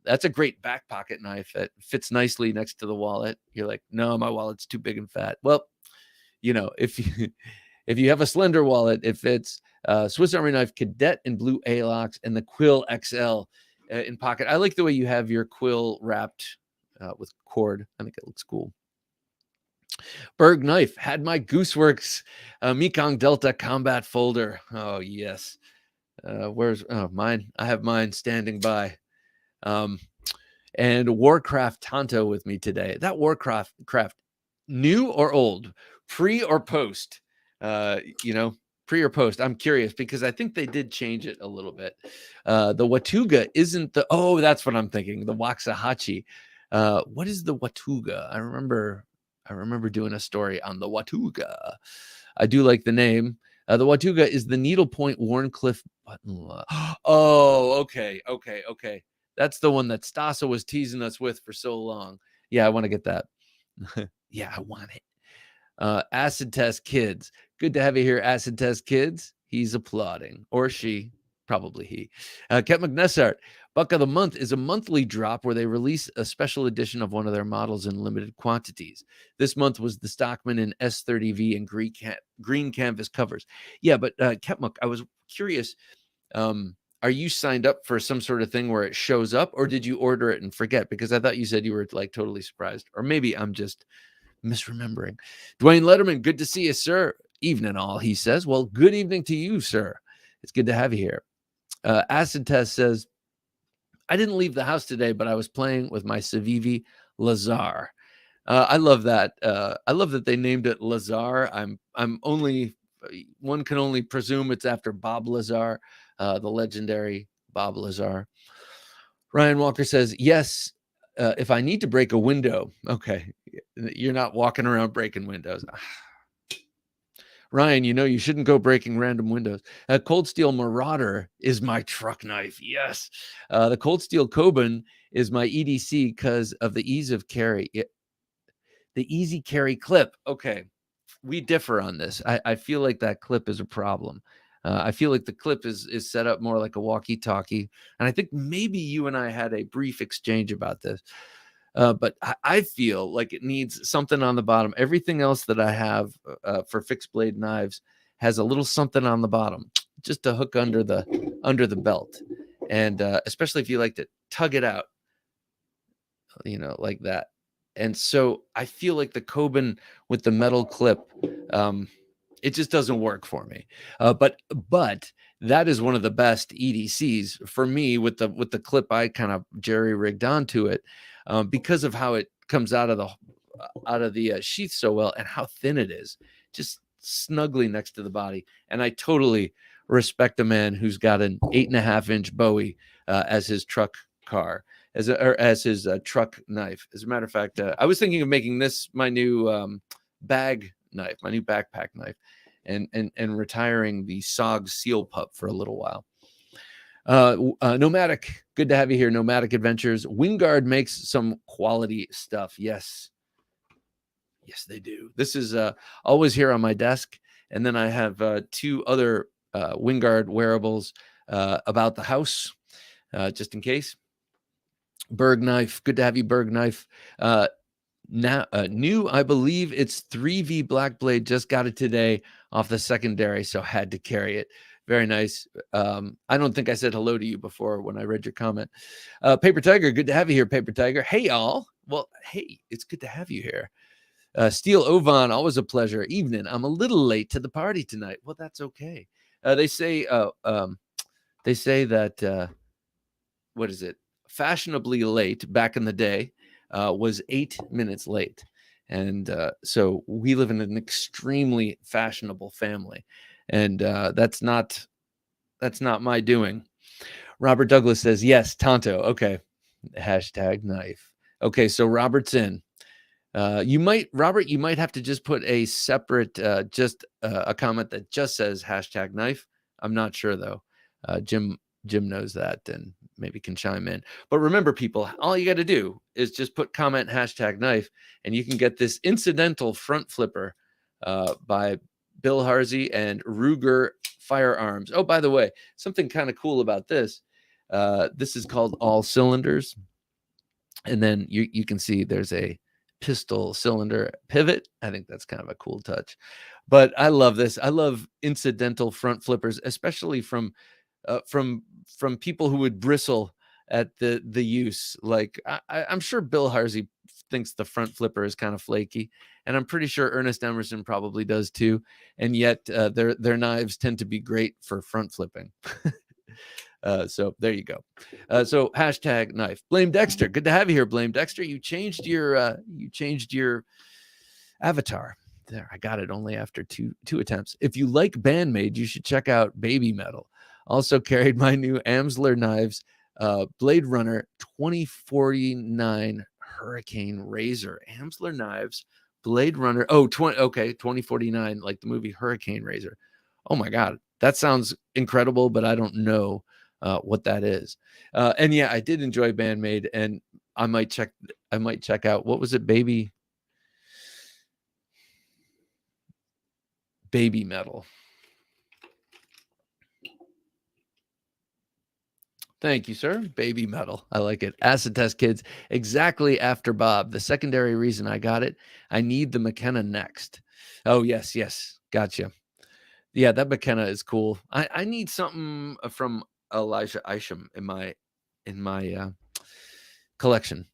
That's a great back pocket knife that fits nicely next to the wallet. You're like, no, my wallet's too big and fat. Well, if you have a slender wallet, it fits. Swiss Army Knife Cadet in blue Alox and the Quill XL in pocket. I like the way you have your quill wrapped with cord. I think it looks cool. Berg Knife had my Gooseworks Mekong Delta combat folder. Oh, yes. Where's mine? I have mine standing by. And Warcraft Tonto with me today. That Warcraft new or old, pre or post, pre or post. I'm curious because I think they did change it a little bit. The Watuga isn't that's what I'm thinking. The Waxahachie. What is the Watuga? I remember doing a story on the Watuga. I do like the name. The Watuga is the needlepoint Warncliffe button. Oh, okay. That's the one that Stasa was teasing us with for so long. Yeah, I want to get that. Yeah, I want it. Acid Test Kids. Good to have you here, Acid Test Kids. He's applauding, or she, probably he. Ket McNessart. Buck of the Month is a monthly drop where they release a special edition of one of their models in limited quantities. This month was the Stockman in S30V and green canvas covers. Yeah, but Ketmuk, I was curious. Are you signed up for some sort of thing where it shows up, or did you order it and forget? Because I thought you said you were like totally surprised, or maybe I'm just misremembering. Dwayne Letterman, good to see you, sir. Evening all, he says. Well, good evening to you, sir. It's good to have you here. Acid Test says, I didn't leave the house today, but I was playing with my Civivi Lazar. I love that. I love that they named it Lazar. I'm only, one can only presume it's after Bob Lazar, the legendary Bob Lazar. Ryan Walker says, yes, if I need to break a window. Okay, you're not walking around breaking windows. Ryan, you know you shouldn't go breaking random windows. Cold Steel Marauder is my truck knife. Yes. The Cold Steel Coben is my EDC because of the ease of carry. The easy carry clip. Okay, we differ on this. I feel like that clip is a problem. I feel like the clip is set up more like a walkie-talkie. And I think maybe you and I had a brief exchange about this. But I feel like it needs something on the bottom. Everything else that I have for fixed blade knives has a little something on the bottom, just to hook under the belt. And especially if you like to tug it out, like that. And so I feel like the Coben with the metal clip, it just doesn't work for me. But that is one of the best EDCs for me with the clip I kind of jerry rigged onto it, because of how it comes out of the sheath so well and how thin it is, just snugly next to the body. And I totally respect a man who's got an 8.5-inch Bowie as his truck car, as his truck knife. As a matter of fact, I was thinking of making this my new bag knife, my new backpack knife, and retiring the SOG Seal Pup for a little while. Nomadic, good to have you here. Nomadic Adventures. Wingard makes some quality stuff. Yes, they do. This is always here on my desk, and then I have two other Wingard wearables about the house, just in case. Berg Knife, good to have you, Berg Knife. Now new, I believe it's 3V Black Blade. Just got it today off the secondary, so had to carry it. Very nice. I don't think I said hello to you before when I read your comment. Paper Tiger, good to have you here, Paper Tiger. Hey, y'all. Well, hey, it's good to have you here. Steel Ovan, always a pleasure. Evening. I'm a little late to the party tonight. Well, that's okay. They say that what is it? Fashionably late back in the day was 8 minutes late. And so we live in an extremely fashionable family. And that's not my doing. Robert Douglas says, yes, Tonto. Okay. Hashtag knife. Okay. So Robert's in. Robert, you might have to just put a separate, a comment that just says hashtag knife. I'm not sure though. Jim knows that and maybe can chime in. But remember, people, all you got to do is just put comment hashtag knife, and you can get this incidental front flipper by Bill Harsey and Ruger Firearms. Oh, by the way, something kind of cool about this. This is called All Cylinders. And then you can see there's a pistol cylinder pivot. I think that's kind of a cool touch. But I love this. I love incidental front flippers, especially from people who would bristle at the use. Like I'm sure Bill Harsey thinks the front flipper is kind of flaky, and I'm pretty sure Ernest Emerson probably does too. And yet their knives tend to be great for front flipping. So there you go. So hashtag knife. Blame Dexter. Good to have you here, Blame Dexter. You changed your avatar. There, I got it only after two attempts. If you like Bandmade, you should check out Baby Metal. Also carried my new Amsler knives, Blade Runner 2049 Hurricane Razor. Amsler knives, Blade Runner. 2049, like the movie Hurricane Razor. Oh my God, that sounds incredible, but I don't know what that is. And yeah, I did enjoy Bandmade, and I might check out, what was it? Baby metal. Thank you, sir. Baby metal. I like it. Acid test kids. Exactly after Bob. The secondary reason I got it, I need the McKenna next. Oh, yes. Gotcha. Yeah, that McKenna is cool. I need something from Elijah Isham in my collection.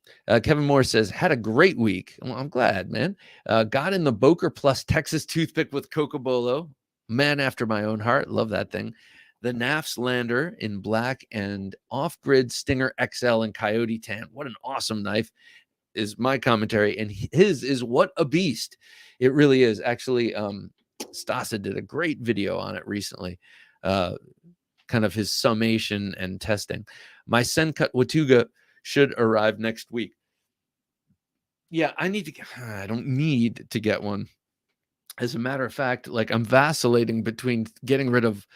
Kevin Moore says, had a great week. Well, I'm glad, man. Got in the Boker Plus Texas toothpick with Cocobolo. Man after my own heart. Love that thing. The NAFS Lander in black and off-grid Stinger XL in Coyote tan. What an awesome knife is my commentary. And his is what a beast. It really is. Actually, Stasa did a great video on it recently. Kind of his summation and testing. My Sencut Watuga should arrive next week. Yeah, I don't need to get one. As a matter of fact, like I'm vacillating between getting rid of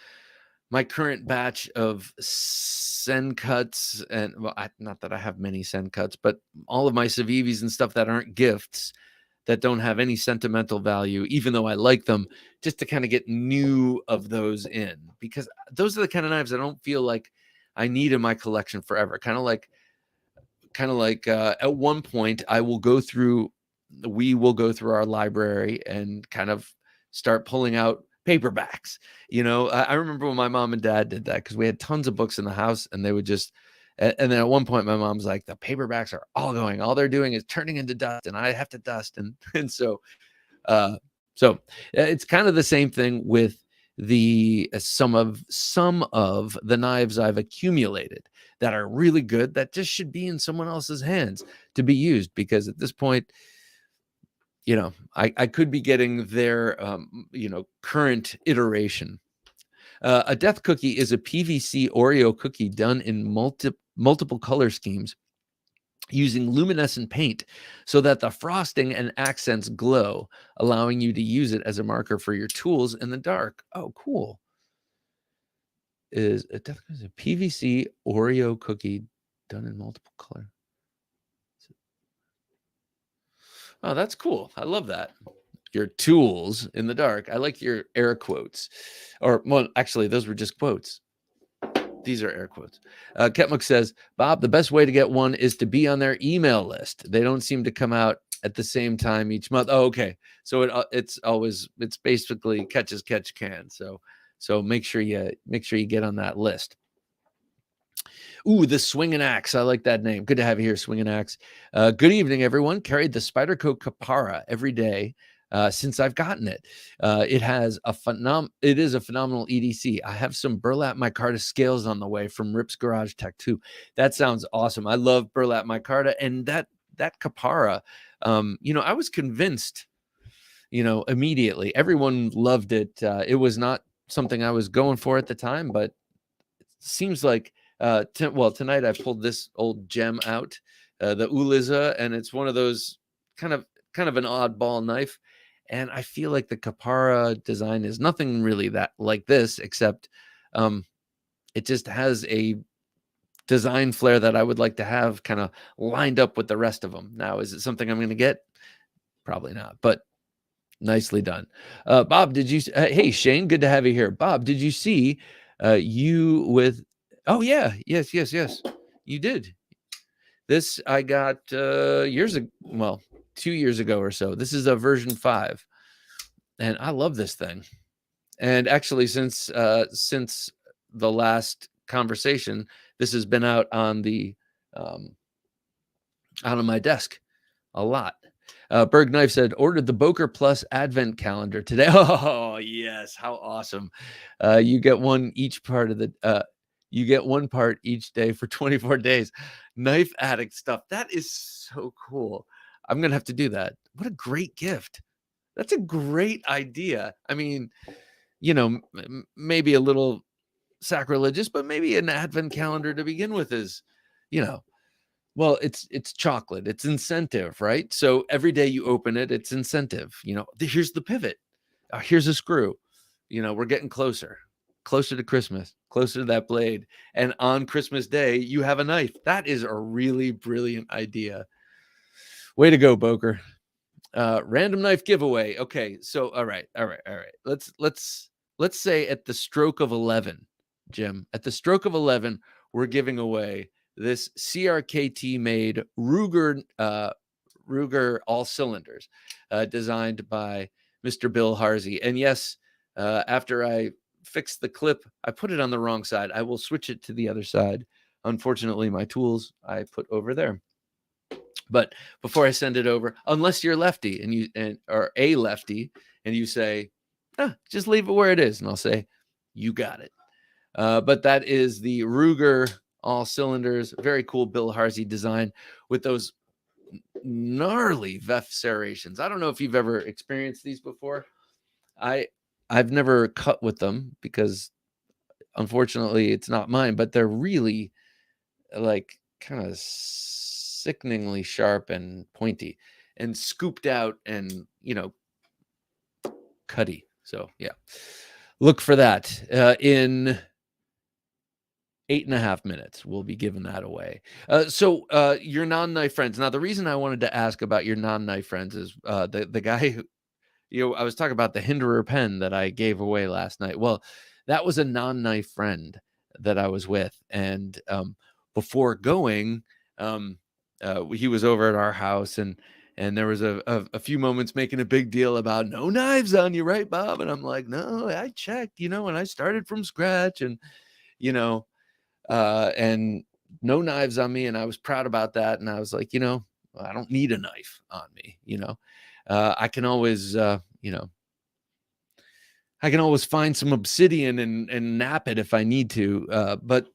my current batch of Sencuts and, well, not that I have many Sencuts, but all of my Civivis and stuff that aren't gifts, that don't have any sentimental value, even though I like them, just to kind of get new of those in, because those are the kind of knives I don't feel like I need in my collection forever. Kind of like at one point we will go through our library and kind of start pulling out paperbacks. I remember when my mom and dad did that, because we had tons of books in the house, and they would just, and then at one point my mom's like, the paperbacks are all they're doing is turning into dust, and I have to dust. And so it's kind of the same thing with some of the knives I've accumulated that are really good, that just should be in someone else's hands to be used, because at this point, I could be getting their current iteration. A death cookie is a PVC Oreo cookie done in multiple color schemes using luminescent paint so that the frosting and accents glow, allowing you to use it as a marker for your tools in the dark. Oh, cool. Is a PVC Oreo cookie done in multiple color. Oh, that's cool. I love that. Your tools in the dark. I like your air quotes. Or, well, actually, those were just quotes. These are air quotes. Ketmuk says, Bob, the best way to get one is to be on their email list. They don't seem to come out at the same time each month. Oh, okay. So it's basically catch as catch can. So make sure you get on that list. Ooh, the Swinging Axe. I like that name. Good to have you here, Swinging Axe. Good evening, everyone. Carried the Spyderco Capara every day since I've gotten it. It is a phenomenal EDC. I have some burlap micarta scales on the way from Rip's Garage Tech too. That sounds awesome. I love burlap micarta, and that Capara. I was convinced. Immediately, everyone loved it. It was not something I was going for at the time, but it seems like. Tonight I pulled this old gem out, the Uliza, and it's one of those kind of an oddball knife. And I feel like the Capara design is nothing really that like this, except it just has a design flair that I would like to have kind of lined up with the rest of them. Now, is it something I'm going to get? Probably not, but nicely done. Bob, did you? Hey, Shane, good to have you here. Bob, did you see you with? Oh yeah, yes, you did. This I got years ago. Well, 2 years ago or so. This is a version 5, and I love this thing. And actually, since the last conversation, this has been out on out on my desk a lot. Berg Knife said, ordered the Boker Plus Advent calendar today. Oh yes, how awesome! You get one each part of the. You get one part each day for 24 days. Knife addict stuff. That is so cool. I'm going to have to do that. What a great gift. That's a great idea. I mean, maybe a little sacrilegious, but maybe an advent calendar to begin with is, well, it's chocolate. It's incentive, right? So every day you open it, it's incentive. Here's the pivot. Here's a screw. We're getting closer closer to Christmas, closer to that blade. And on Christmas Day, you have a knife. That is a really brilliant idea. Way to go, Boker. Random knife giveaway. Okay, so all right. Let's say at the stroke of 11, Jim. At the stroke of 11, we're giving away this CRKT made Ruger all cylinders, designed by Mr. Bill Harsey. And yes, after I fixed the clip, I put it on the wrong side. I will switch it to the other side. Unfortunately, my tools I put over there. But before I send it over, unless you're lefty or a lefty, and you say, just leave it where it is, and I'll say, you got it. But that is the Ruger all cylinders, very cool Bill Harsey design with those gnarly VEF serrations. I don't know if you've ever experienced these before. I've never cut with them because unfortunately it's not mine, but they're really like kind of sickeningly sharp and pointy and scooped out and, cutty. So yeah, look for that. In 8.5 minutes, we'll be giving that away. So your non-knife friends. Now, the reason I wanted to ask about your non-knife friends is the guy who, I was talking about the Hinderer pen that I gave away last night. Well, that was a non-knife friend that I was with. And before going, he was over at our house and there was a few moments making a big deal about no knives on you, right, Bob? And I'm like, no, I checked, and I started from scratch and, and no knives on me. And I was proud about that. And I was like, I don't need a knife on me. I can always, I can always find some obsidian and nap it if I need to. But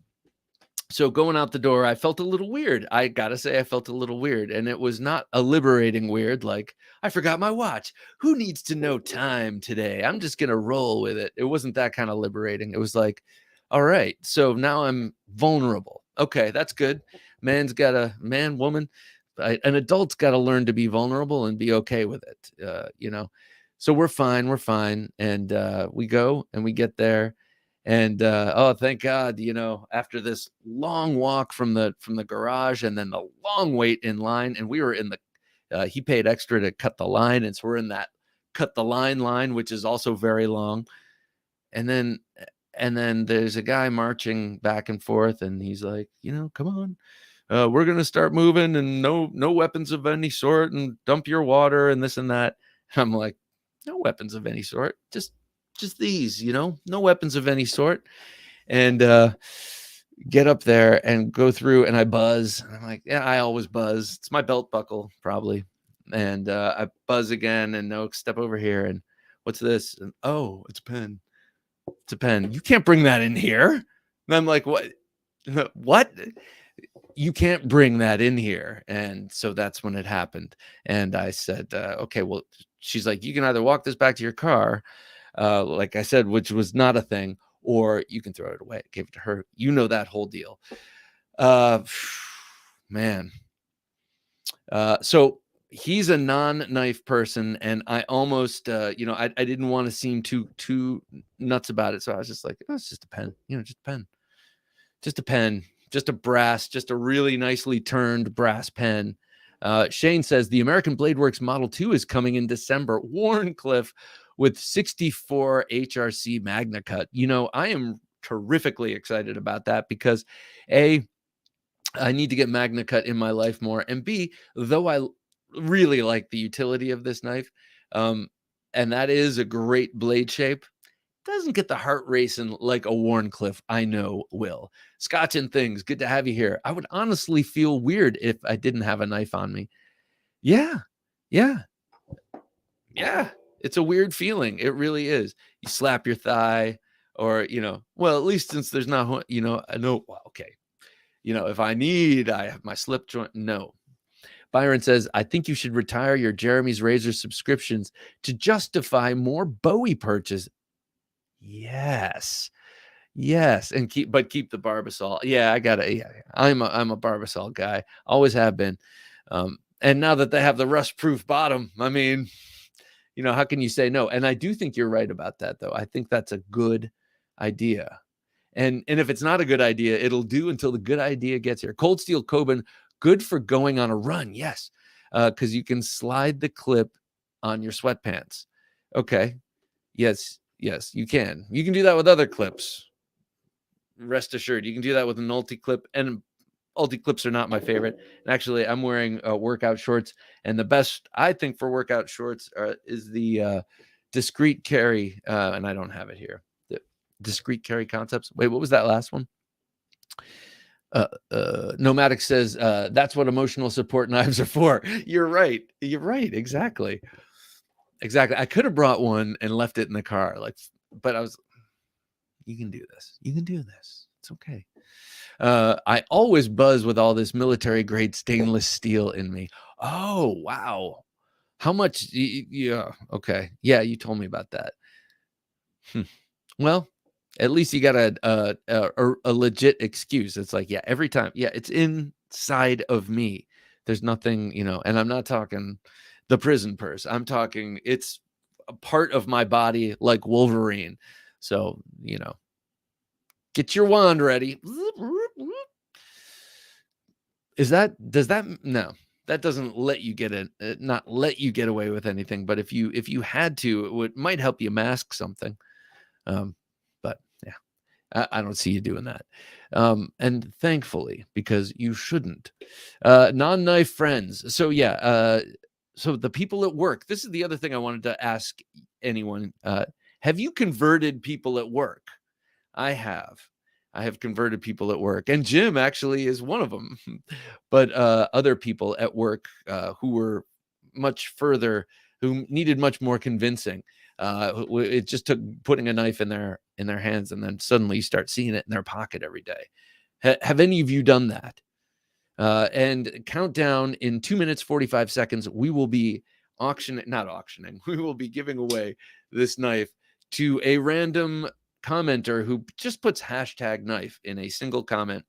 so going out the door, I felt a little weird. I gotta say, I felt a little weird, and it was not a liberating weird. Like, I forgot my watch. Who needs to know time today? I'm just gonna roll with it. It wasn't that kind of liberating. It was like, all right, so now I'm vulnerable. Okay, that's good. Man, woman, an adult's got to learn to be vulnerable and be okay with it. So we're fine, and we go and we get there. And oh, thank God, after this long walk from the garage and then the long wait in line, and we were in the he paid extra to cut the line, and so we're in that cut the line, which is also very long. And then there's a guy marching back and forth, and he's like, come on, we're gonna start moving, and no weapons of any sort, and dump your water and this and that. I'm like, no weapons of any sort, just these, no weapons of any sort. And get up there and go through, and I buzz. And I'm like, yeah, I always buzz. It's my belt buckle, probably. And I buzz again, and no, step over here. And what's this? And oh, it's a pen. It's a pen. You can't bring that in here. And I'm like, what? What? You can't bring that in here. And so that's when it happened. And I said, okay, well, she's like, you can either walk this back to your car, like I said, which was not a thing, or you can throw it away. I gave it to her. That whole deal. Man. So he's a non-knife person, and I almost, I didn't want to seem too nuts about it. So I was just like, oh, it's just a pen, just a pen, just a really nicely turned brass pen. Shane says the American Blade Works Model 2 is coming in December. Warncliffe with 64 HRC Magna Cut. I am terrifically excited about that because A, I need to get Magna Cut in my life more, and B, though I really like the utility of this knife, and that is a great blade shape, doesn't get the heart racing like a Warncliffe I know will. Scotch and Things, good to have you here. I would honestly feel weird if I didn't have a knife on me. Yeah. It's a weird feeling. It really is. You slap your thigh, or, well, at least since there's not, I know, well, okay. If I have my slip joint. No. Byron says, I think you should retire your Jeremy's Razor subscriptions to justify more Bowie purchase. Yes. And keep the Barbasol. Yeah, I'm a Barbasol guy. Always have been. And now that they have the rust-proof bottom, I mean, how can you say no? And I do think you're right about that, though. I think that's a good idea. And if it's not a good idea, it'll do until the good idea gets here. Cold Steel Coben, good for going on a run. Yes. Because you can slide the clip on your sweatpants. Okay. Yes, you can. You can do that with other clips. Rest assured, you can do that with an ulti clip, and ulti clips are not my favorite. And actually, I'm wearing workout shorts, and the best I think for workout shorts is the discreet carry, and I don't have it here. The discreet carry concepts. Wait, what was that last one? Nomadic says that's what emotional support knives are for. You're right. Exactly. I could have brought one and left it in the car, but I was. You can do this. It's okay. I always buzz with all this military grade stainless steel in me. Oh, wow. How much? Yeah. Okay. Yeah. You told me about that. Well, at least you got a legit excuse. It's like, yeah, every time. Yeah. It's inside of me. There's nothing, and I'm not talking the prison purse. I'm talking it's a part of my body like Wolverine. So, get your wand ready. Does that no, that doesn't let you not let you get away with anything. But if you had to, it might help you mask something. But yeah, I don't see you doing that. And thankfully, because you shouldn't. Non-knife friends. So yeah, so the people at work, this is the other thing I wanted to ask anyone. Have you converted people at work? I have converted people at work, and Jim actually is one of them. But other people at work who were much further, who needed much more convincing. It just took putting a knife in their hands, and then suddenly you start seeing it in their pocket every day. Have any of you done that? And countdown in 2 minutes 45 seconds. We will be not auctioning. We will be giving away this knife to a random commenter who just puts #knife in a single comment,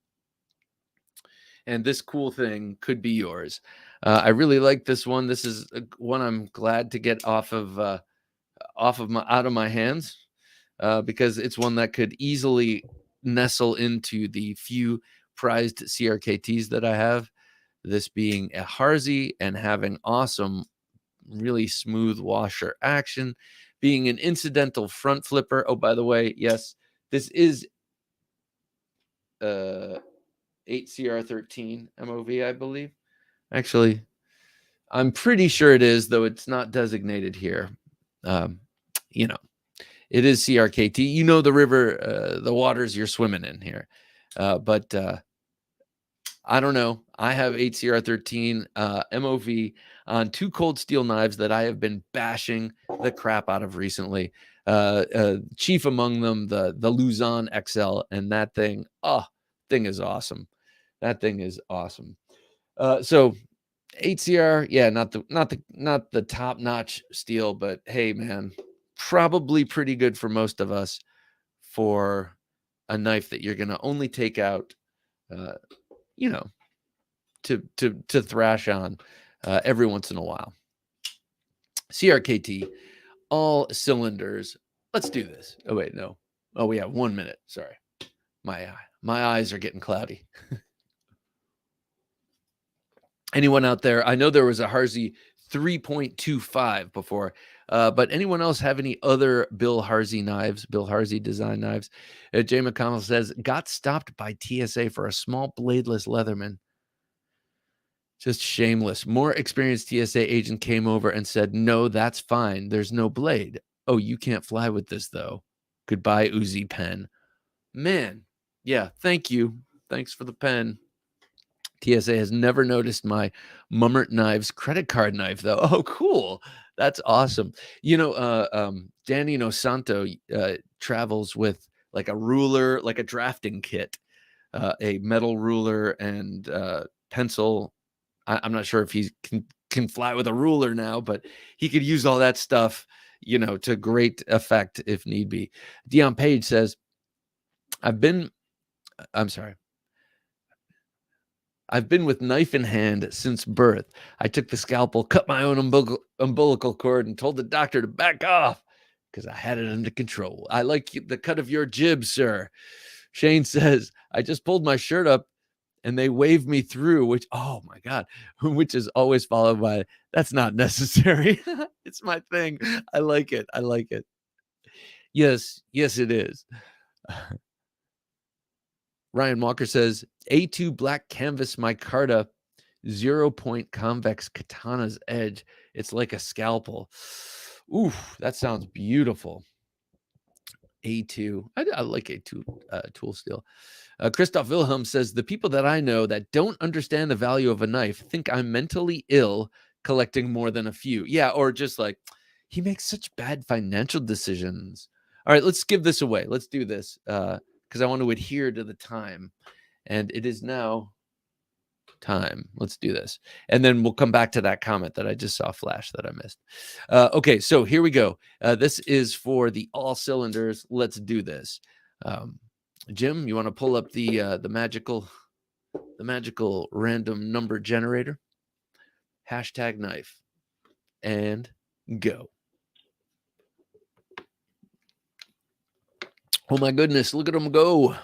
and this cool thing could be yours. I really like this one. This is one I'm glad to get out of my hands, because it's one that could easily nestle into the few prized CRKTs that I have. This being a Harzy and having awesome, really smooth washer action, being an incidental front flipper. Oh, by the way, yes, this is 8CR13 MOV, I believe. Actually, I'm pretty sure it is, though it's not designated here. It is CRKT. The river, the waters you're swimming in here. But I don't know. I have 8CR13 MOV on 2 cold steel knives that I have been bashing the crap out of recently. Chief among them, the Luzon XL, and that thing is awesome. That thing is awesome. So 8CR, yeah, not the top notch steel, but hey, man, probably pretty good for most of us for a knife that you're gonna only take out, to thrash on every once in a while. CRKT, all cylinders. Let's do this. Oh wait, no. Oh, we have 1 minute. Sorry, my eyes are getting cloudy. Anyone out there? I know there was a Harzy 3.25 before, but anyone else have any other Bill Harzy design knives? Jay McConnell says, got stopped by TSA for a small bladeless Leatherman. Just shameless. More experienced TSA agent came over and said, no, that's fine. There's no blade. Oh, you can't fly with this, though. Goodbye, Uzi pen. Man, yeah, thank you. Thanks for the pen. TSA has never noticed my Mummert Knives credit card knife, though. Oh, cool. That's awesome. Danny Nosanto travels with like a ruler, like a drafting kit, a metal ruler and pencil. I'm not sure if he can fly with a ruler now, but he could use all that stuff, to great effect if need be. Dion Page says, I've been with knife in hand since birth. I took the scalpel, cut my own umbilical cord, and told the doctor to back off. because I had it under control. I like the cut of your jib, sir. Shane says, I just pulled my shirt up and they waved me through, which, oh my God, which is always followed by, that's not necessary. It's my thing. I like it. I like it. Yes, it is. Ryan Walker says, A2 black canvas micarta, 0-point convex katana's edge. It's like a scalpel. Oof, that sounds beautiful. A2. I like A2 tool steel. Christoph Wilhelm says, the people that I know that don't understand the value of a knife think I'm mentally ill collecting more than a few. Yeah, or just like, he makes such bad financial decisions. All right, let's give this away. Let's do this because I want to adhere to the time. And it is now time. Let's do this. And then we'll come back to that comment that I just saw flash that I missed. Okay, so here we go. This is for the all cylinders. Let's do this. Jim, you want to pull up the magical random number generator? Hashtag knife and go. Oh my goodness, look at them go.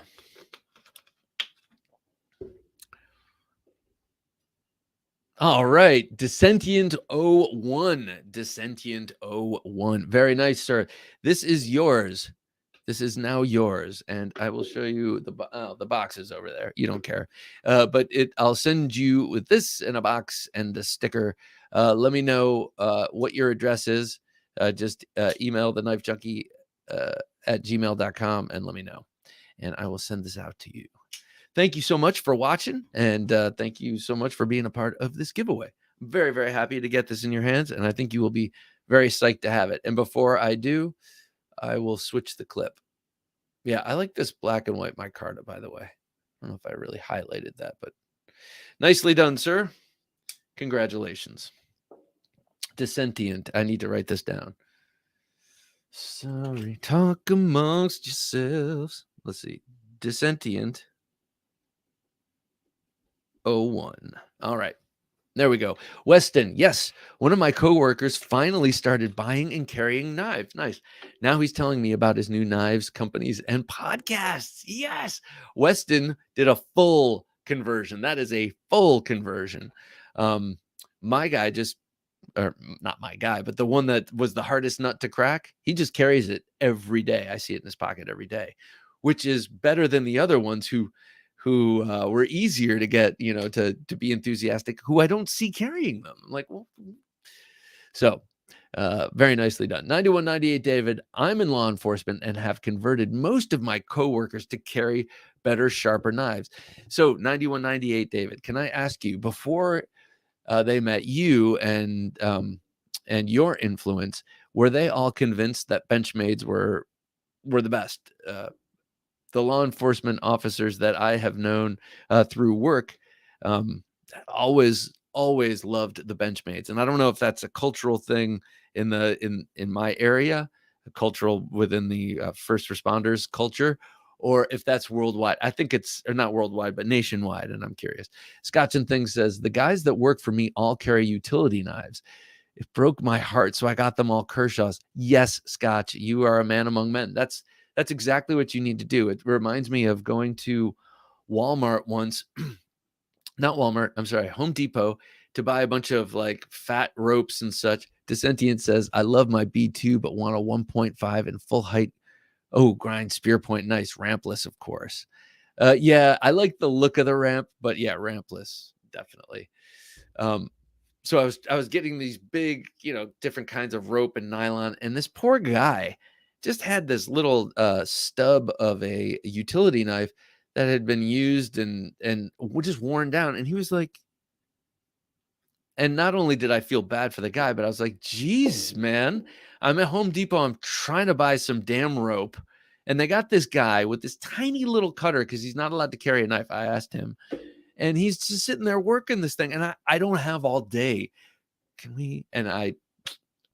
All right, Descentient 01. Descentient 01. Very nice, sir. This is yours. This is now yours, and I will show you the boxes over there. You don't care, but I'll send you with this in a box and a sticker. Let me know what your address is. Just email the knife junkie at gmail.com and let me know, and I will send this out to you. Thank you so much for watching, and thank you so much for being a part of this giveaway. I'm very, very happy to get this in your hands, and I think you will be very psyched to have it. And before I do, I will switch the clip. Yeah, I like this black and white micarta, by the way. I don't know if I really highlighted that, but nicely done, sir. Congratulations. Descentient. I need to write this down. Sorry. Talk amongst yourselves. Let's see. Descentient 01. All right. There we go. Weston, yes, one of my coworkers finally started buying and carrying knives. Nice. Now he's telling me about his new knives, companies, and podcasts. Yes. Weston did a full conversion. That is a full conversion. My guy or not my guy, but the one that was the hardest nut to crack, he just carries it every day. I see it in his pocket every day, which is better than the other ones who were easier to get, to be enthusiastic, who I don't see carrying them. I'm like, well, so very nicely done. 9198 David, I'm in law enforcement and have converted most of my coworkers to carry better, sharper knives. So 9198 David, can I ask you, before they met you and your influence, were they all convinced that Benchmades were the best? The law enforcement officers that I have known through work always loved the Benchmades, and I don't know if that's a cultural thing in my area, a cultural within the first responders culture, or if that's worldwide. I think it's or not worldwide, but nationwide, and I'm curious. Scotch and Things says the guys that work for me all carry utility knives. It broke my heart, so I got them all Kershaw's. Yes, Scotch, you are a man among men. That's exactly what you need to do. It reminds me of going to Walmart once, not Walmart, I'm sorry, Home Depot, to buy a bunch of like fat ropes and such. Descentient says, I love my B2, but want a 1.5 in full height. Oh, grind spear point. Nice. Rampless, of course. Yeah, I like the look of the ramp, but yeah, rampless, definitely. So I was getting these big, different kinds of rope and nylon, and this poor guy just had this little stub of a utility knife that had been used and just worn down. And he was like, and not only did I feel bad for the guy, but I was like, geez, man, I'm at Home Depot. I'm trying to buy some damn rope. And they got this guy with this tiny little cutter because he's not allowed to carry a knife. I asked him, and he's just sitting there working this thing. And I don't have all day. Can we? And I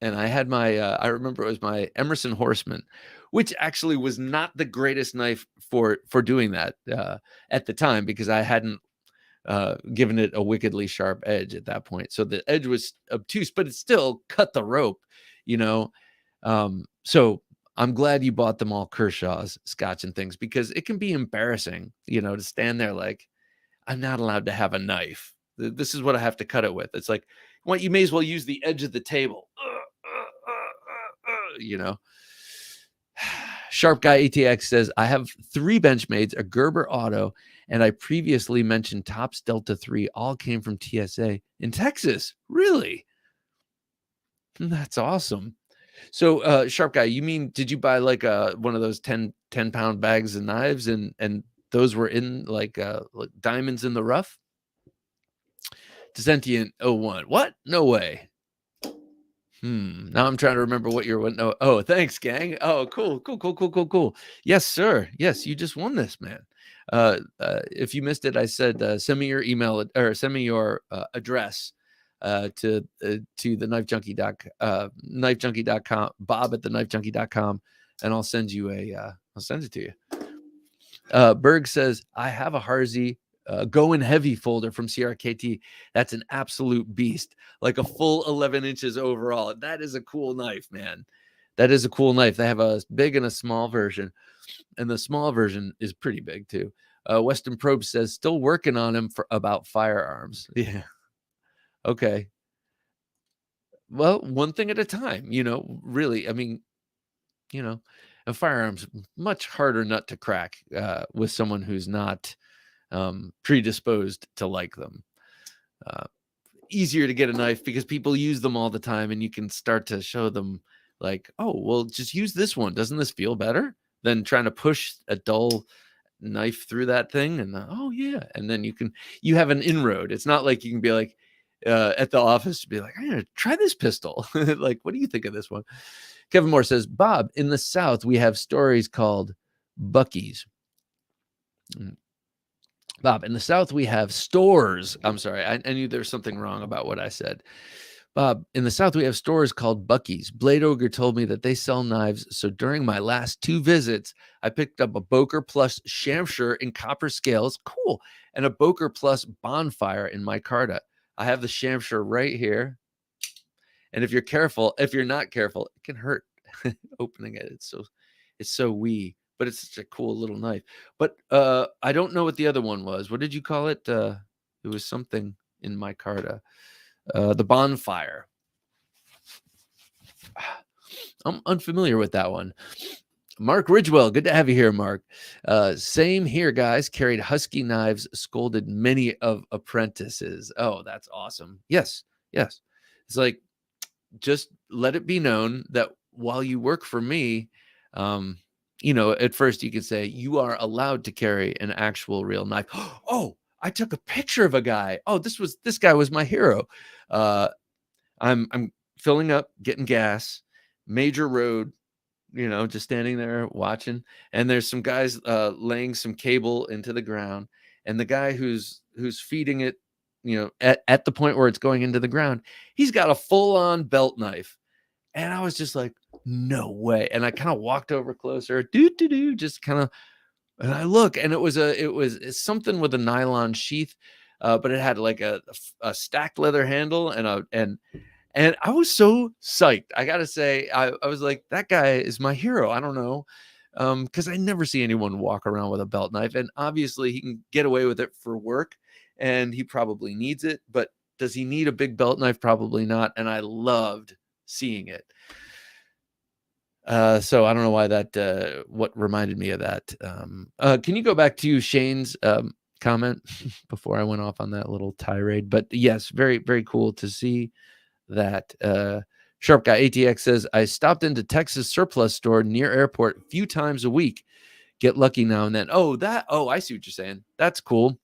had my, I remember it was my Emerson Horseman, which actually was not the greatest knife for doing that at the time, because I hadn't given it a wickedly sharp edge at that point. So the edge was obtuse, but it still cut the rope, So I'm glad you bought them all Kershaw's scotch and things, because it can be embarrassing, to stand there like, I'm not allowed to have a knife. This is what I have to cut it with. It's like, well, you may as well use the edge of the table. You know. Sharp Guy ATX says, I have 3 Benchmades, a Gerber Auto, and I previously mentioned Tops Delta 3 all came from TSA in Texas. Really? That's awesome. So, Sharp Guy, you mean, did you buy like one of those 10-pound bags of knives, and those were in like diamonds in the rough? Descentient 01. What? No way. Now I'm trying to remember what you're. No. Oh, thanks, gang. Oh, cool. Yes, sir. Yes, you just won this, man. If you missed it, I said send me your email or send me your address to the knifejunkie.com, Bob at the knifejunkie.com, and I'll send you I'll send it to you. Berg says, I have a Harzy Going Heavy folder from CRKT. That's an absolute beast, like a full 11 inches overall. That is a cool knife, man. That is a cool knife. They have a big and a small version, and the small version is pretty big too. Weston Probe says, still working on him about firearms. Yeah. Okay. Well, one thing at a time, really. I mean, a firearm's much harder nut to crack with someone who's not predisposed to like them. Easier to get a knife because people use them all the time, and you can start to show them like, oh, well, just use this one. Doesn't this feel better than trying to push a dull knife through that thing? And oh yeah, and then you have an inroad. It's not like you can be like at the office to be like, I'm gonna try this pistol. Like, what do you think of this one? Kevin Moore says, Bob, in the South we have stories called Buckies. Bob, in the South, we have stores. I'm sorry. I knew there was something wrong about what I said. Bob, in the South, we have stores called Bucky's. Blade Ogre told me that they sell knives. So during my last 2 visits, I picked up a Boker Plus Shamsher in copper scales. Cool. And a Boker Plus Bonfire in micarta. I have the Shamsher right here. And if you're not careful, it can hurt opening it. It's so wee. But it's such a cool little knife. But I don't know what the other one was. What did you call it? It was something in micarta. The Bonfire. I'm unfamiliar with that one. Mark Ridgewell, good to have you here, Mark. Same here, guys. Carried Husky knives, scolded many of apprentices. Oh, that's awesome. Yes. It's like, just let it be known that while you work for me, at first you could say you are allowed to carry an actual real knife. Oh, I took a picture of a guy. Oh, this guy was my hero. I'm filling up, getting gas, major road, just standing there watching. And there's some guys laying some cable into the ground. And the guy who's feeding it, at the point where it's going into the ground, he's got a full-on belt knife. And I was just like, no way. And I kind of walked over closer, just kind of, and I look, and it was something with a nylon sheath, but it had like a stacked leather handle, and I was so psyched. I gotta say, I was like, that guy is my hero. I don't know, because I never see anyone walk around with a belt knife, and obviously he can get away with it for work, and he probably needs it. But does he need a big belt knife? Probably not. And I loved seeing it. So I don't know why that, what reminded me of that. Can you go back to Shane's comment before I went off on that little tirade? But yes, very, very cool to see that. Sharp Guy ATX says, I stopped into Texas surplus store near airport a few times a week. Get lucky now and then. Oh, I see what you're saying. That's cool.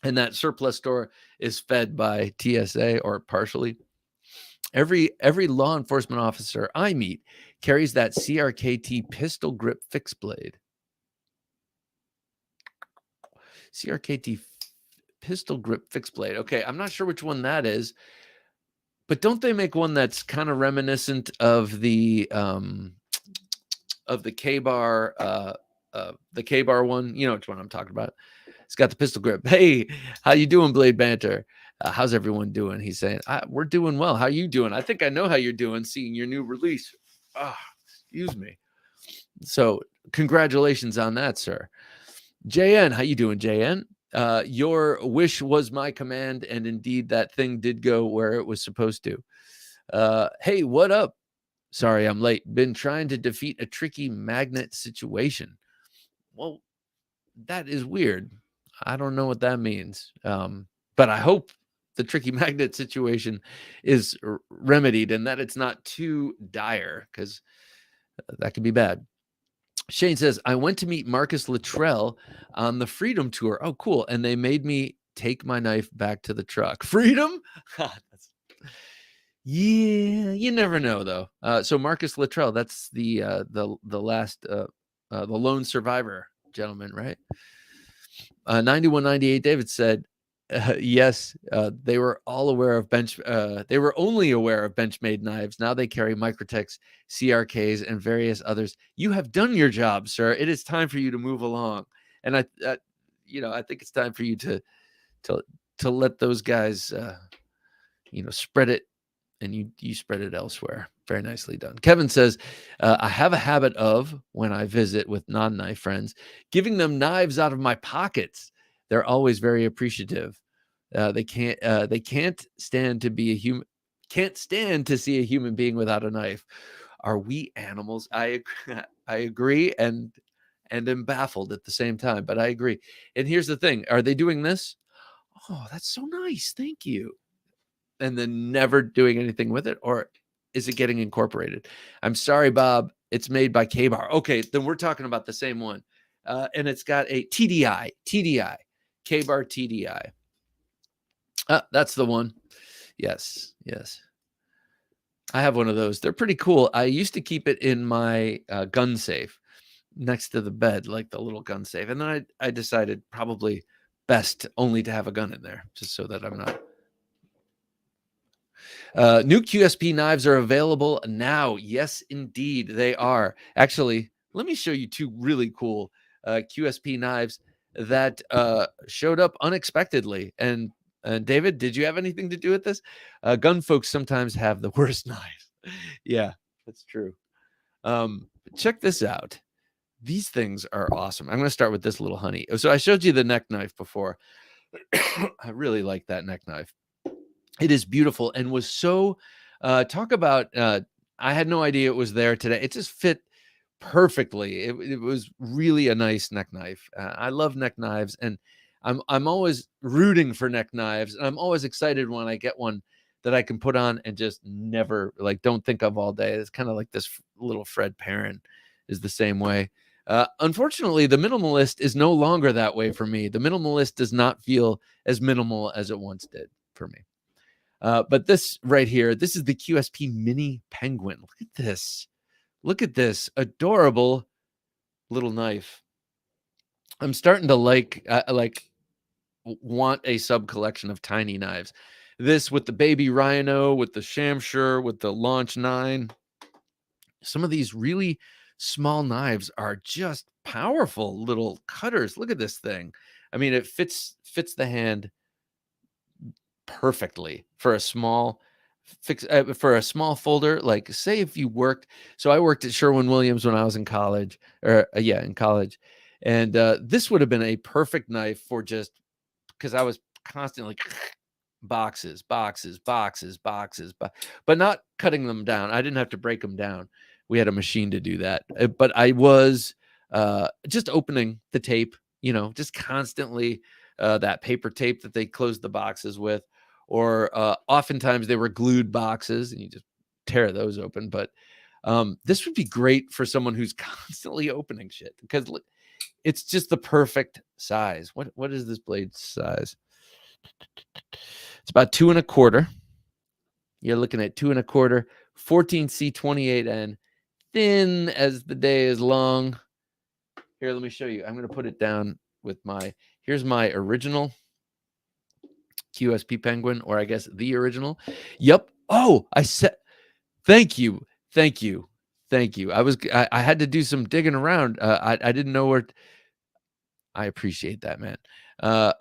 And that surplus store is fed by TSA or partially. Every law enforcement officer I meet carries that CRKT pistol grip fixed blade. CRKT pistol grip fixed blade. Okay, I'm not sure which one that is, but don't they make one that's kind of reminiscent of the K-bar, the K-bar one? You know which one I'm talking about. It's got the pistol grip. Hey, how you doing, Blade Banter? How's everyone doing? He's saying, we're doing well. How you doing? I think I know how you're doing, seeing your new release. Excuse me. So congratulations on that, sir. JN, how you doing, JN? Your wish was my command, and indeed that thing did go where it was supposed to. Hey, what up? Sorry, I'm late. Been trying to defeat a tricky magnet situation. Well, that is weird. I don't know what that means. But I hope the tricky magnet situation is remedied and that it's not too dire, because that could be bad. Shane says, I went to meet Marcus Luttrell on the Freedom Tour. Oh, cool. And they made me take my knife back to the truck. Freedom? Yeah, you never know, though. So Marcus Luttrell, that's the last the lone survivor gentleman, right? 9198 David said, yes, they were all aware of they were only aware of Benchmade knives. Now they carry Microtechs, CRKs, and various others. You have done your job, sir. It is time for you to move along. And I think it's time for you to let those guys, spread it, and you spread it elsewhere. Very nicely done. Kevin says, I have a habit of, when I visit with non-knife friends, giving them knives out of my pockets. They're always very appreciative. They can't stand to be a human. Can't stand to see a human being without a knife. Are we animals? I agree, and am baffled at the same time. But I agree. And here's the thing: are they doing this? Oh, that's so nice. Thank you. And then never doing anything with it, or is it getting incorporated? I'm sorry, Bob. It's made by K-Bar. Okay, then we're talking about the same one. And it's got a TDI, K-Bar TDI. That's the one. Yes. I have one of those. They're pretty cool. I used to keep it in my gun safe next to the bed, like the little gun safe. And then I decided probably best only to have a gun in there, just so that I'm not. New QSP knives are available now. Yes, indeed, they are. Actually, let me show you two really cool QSP knives that showed up unexpectedly. And David, did you have anything to do with this? Gun folks sometimes have the worst knives. Yeah, that's true. Check this out. These things are awesome. I'm going to start with this little honey. So I showed you the neck knife before. I really like that neck knife. It is beautiful and was so talk about I had no idea it was there today. It just fit perfectly. It was really a nice neck knife. I love neck knives, and I'm always rooting for neck knives, and I'm always excited when I get one that I can put on and just never, like, don't think of all day. It's kind of like this little Fred Perrin is the same way. Unfortunately, the minimalist is no longer that way for me. The minimalist does not feel as minimal as it once did for me. But this right here, this is the QSP Mini Penguin. Look at this. Look at this adorable little knife. I'm starting to want a sub collection of tiny knives. This with the baby Rhino, with the Shamshur, with the Launch 9. Some of these really small knives are just powerful little cutters. Look at this thing. I mean, it fits the hand perfectly for a small folder. Like, say if you worked, so I worked at Sherwin-Williams when I was in college, or in college, and this would have been a perfect knife for, just because I was constantly boxes, but not cutting them down. I didn't have to break them down. We had a machine to do that, but I was just opening the tape, just constantly, that paper tape that they closed the boxes with, or oftentimes they were glued boxes and you just tear those open. But this would be great for someone who's constantly opening shit, because it's just the perfect size. What is this blade size? It's about 2 1/4. You're looking at 2 1/4, 14C28N, thin as the day is long. Here, let me show you. I'm going to put it down with here's my original QSP Penguin, or I guess the original. Yep. Oh, I said, thank you. I had to do some digging around. I didn't know where. I appreciate that, man. I'm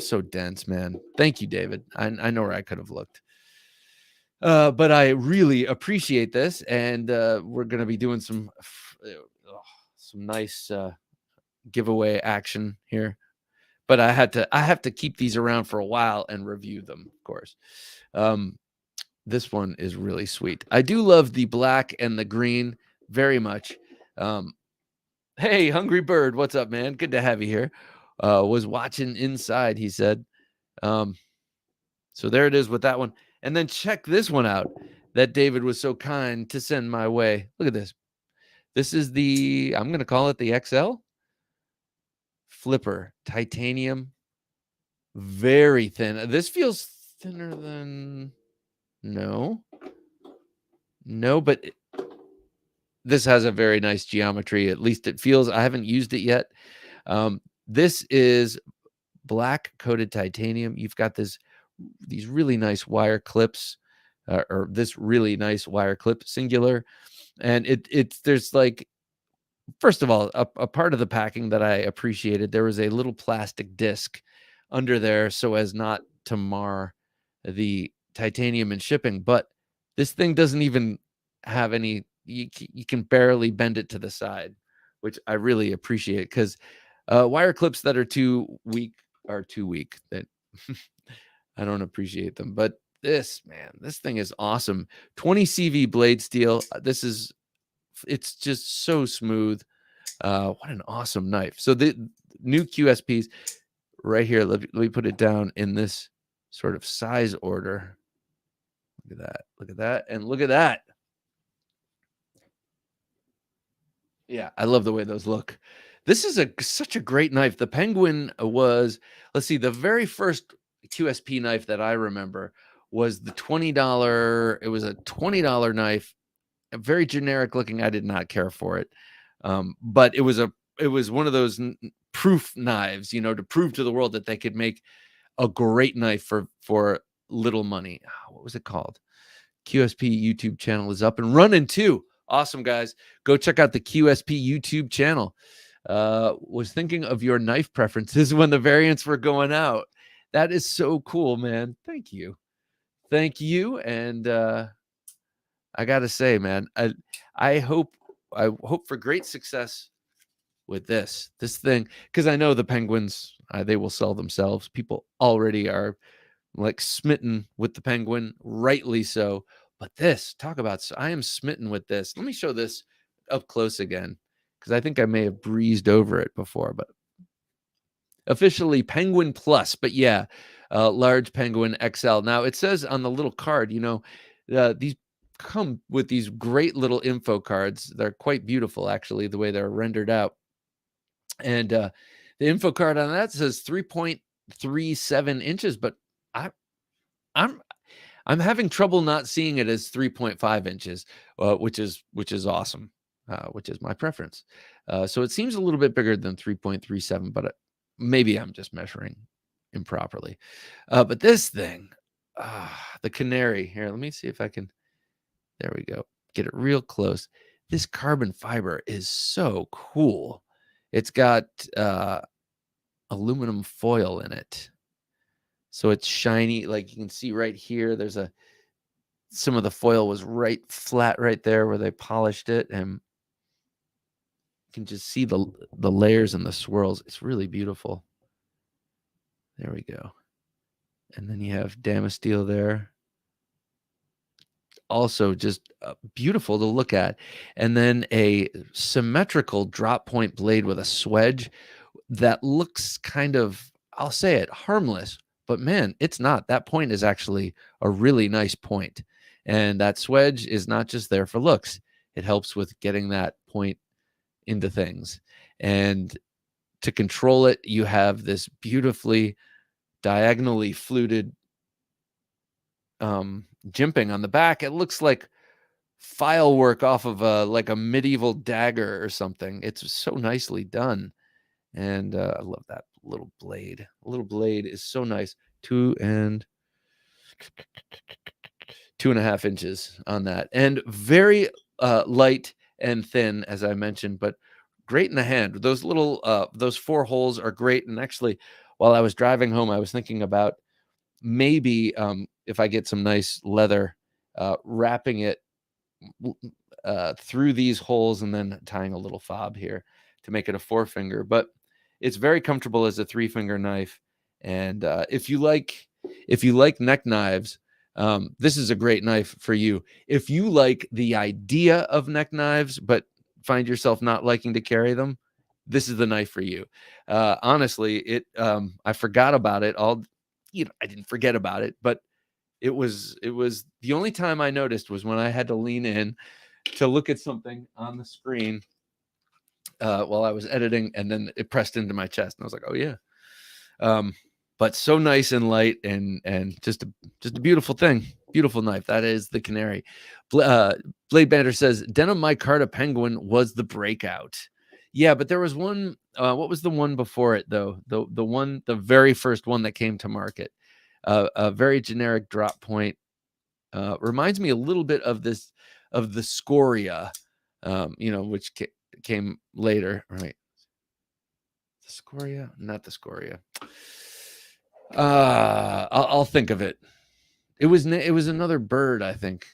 so dense, man. Thank you, David. I know where I could have looked. But I really appreciate this, and we're going to be doing some nice giveaway action here. But I have to keep these around for a while and review them, of course. This one is really sweet. I do love the black and the green very much. Hey, Hungry Bird, what's up, man? Good to have you here. Was watching inside, he said. So there it is with that one. And then check this one out that David was so kind to send my way. Look at this. This is the, I'm going to call it the XL flipper, titanium, very thin. This feels thinner than, no, but this has a very nice geometry. At least it feels, I haven't used it yet. This is black coated titanium. You've got these really nice wire clips, or this really nice wire clip singular. And there's like, first of all, a part of the packing that I appreciated, there was a little plastic disc under there so as not to mar the titanium in shipping. But this thing doesn't even have any, you can barely bend it to the side, which I really appreciate, because wire clips that are too weak are too weak. That I don't appreciate them. But this, man, this thing is awesome. 20 CV blade steel. It's just so smooth. What an awesome knife. So the new QSPs right here, let me put it down in this sort of size order. Look at that. Look at that. And look at that. Yeah, I love the way those look. This is such a great knife. The Penguin was, let's see, the very first QSP knife that I remember was the $20. It was a $20 knife, very generic looking. I did not care for it. But it was one of those proof knives, to prove to the world that they could make a great knife for little money. What was it called? QSP YouTube channel is up and running too. Awesome, guys. Go check out the QSP YouTube channel. Was thinking of your knife preferences when the variants were going out. That is so cool, man. Thank you. And I gotta say, man, I hope for great success with this thing, because I know the Penguins, they will sell themselves. People already are like smitten with the Penguin, rightly so. But this, talk about, I am smitten with this. Let me show this up close again, because I think I may have breezed over it before, but officially Penguin Plus. But yeah, large Penguin XL. Now it says on the little card, these come with these great little info cards. They're quite beautiful, actually, the way they're rendered out. And the info card on that says 3.37 inches, but I'm having trouble not seeing it as 3.5 inches, which is awesome, which is my preference. So it seems a little bit bigger than 3.37, but maybe I'm just measuring improperly. But this thing, the Canary, here, let me see if I can, there we go, get it real close. This carbon fiber is so cool. It's got aluminum foil in it. So it's shiny, like you can see right here. There's some of the foil was right flat right there where they polished it, and you can just see the layers and the swirls. It's really beautiful. There we go. And then you have Damasteel there. Also just beautiful to look at. And then a symmetrical drop point blade with a swedge that looks kind of, I'll say it, harmless. But man, it's not. That point is actually a really nice point. And that swedge is not just there for looks. It helps with getting that point into things. And to control it, you have this beautifully diagonally fluted jimping on the back. It looks like file work off of like a medieval dagger or something. It's so nicely done. And I love that little blade. The little blade is so nice. 2.5 inches on that, and very light and thin, as I mentioned, but great in the hand. Those little those 4 holes are great. And actually, while I was driving home, I was thinking about maybe if I get some nice leather wrapping it through these holes and then tying a little fob here to make it a 4-finger. But it's very comfortable as a 3-finger knife. And if you like neck knives, this is a great knife for you. If you like the idea of neck knives but find yourself not liking to carry them, this is the knife for you. Honestly, I forgot about it. I didn't forget about it, but it was the only time I noticed was when I had to lean in to look at something on the screen while I was editing, and then it pressed into my chest, and I was like, oh yeah. But so nice and light, and just a beautiful thing. Beautiful knife. That is the Canary. Blade Banter says Denim Micarta Penguin was the breakout. Yeah, but there was one. What was the one before it though? The very first one that came to market. A very generic drop point. Reminds me a little bit of the Scoria, which came later, right? The Scoria, not the Scoria. I'll think of it. It was another bird, I think.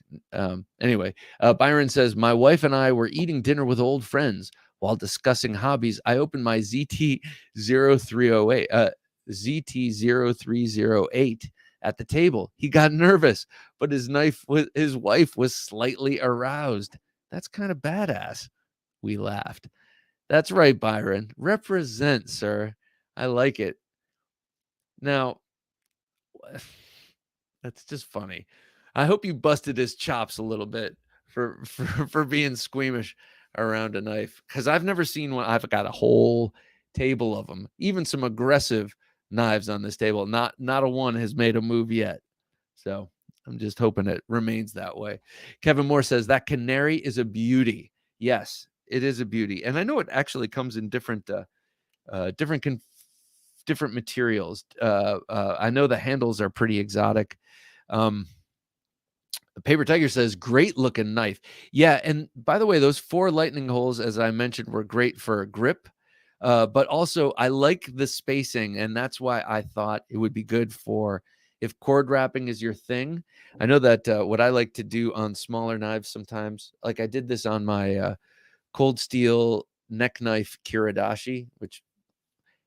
Anyway, Byron says, my wife and I were eating dinner with old friends. While discussing hobbies, I opened my ZT0308 at the table. He got nervous, but his wife was slightly aroused. That's kind of badass. We laughed. That's right, Byron. Represent, sir. I like it. Now, that's just funny. I hope you busted his chops a little bit for being squeamish around a knife, because I've never seen one. I've got a whole table of them, even some aggressive knives on this table. Not a one has made a move yet. So I'm just hoping it remains that way. Kevin Moore says that Canary is a beauty. Yes, it is a beauty. And I know it actually comes in different materials. I know the handles are pretty exotic. Paper Tiger says, great looking knife. Yeah. And by the way, those 4 lightning holes, as I mentioned, were great for grip. But also I like the spacing, and that's why I thought it would be good for if cord wrapping is your thing. I know that what I like to do on smaller knives sometimes, like I did this on my Cold Steel neck knife Kiradashi, which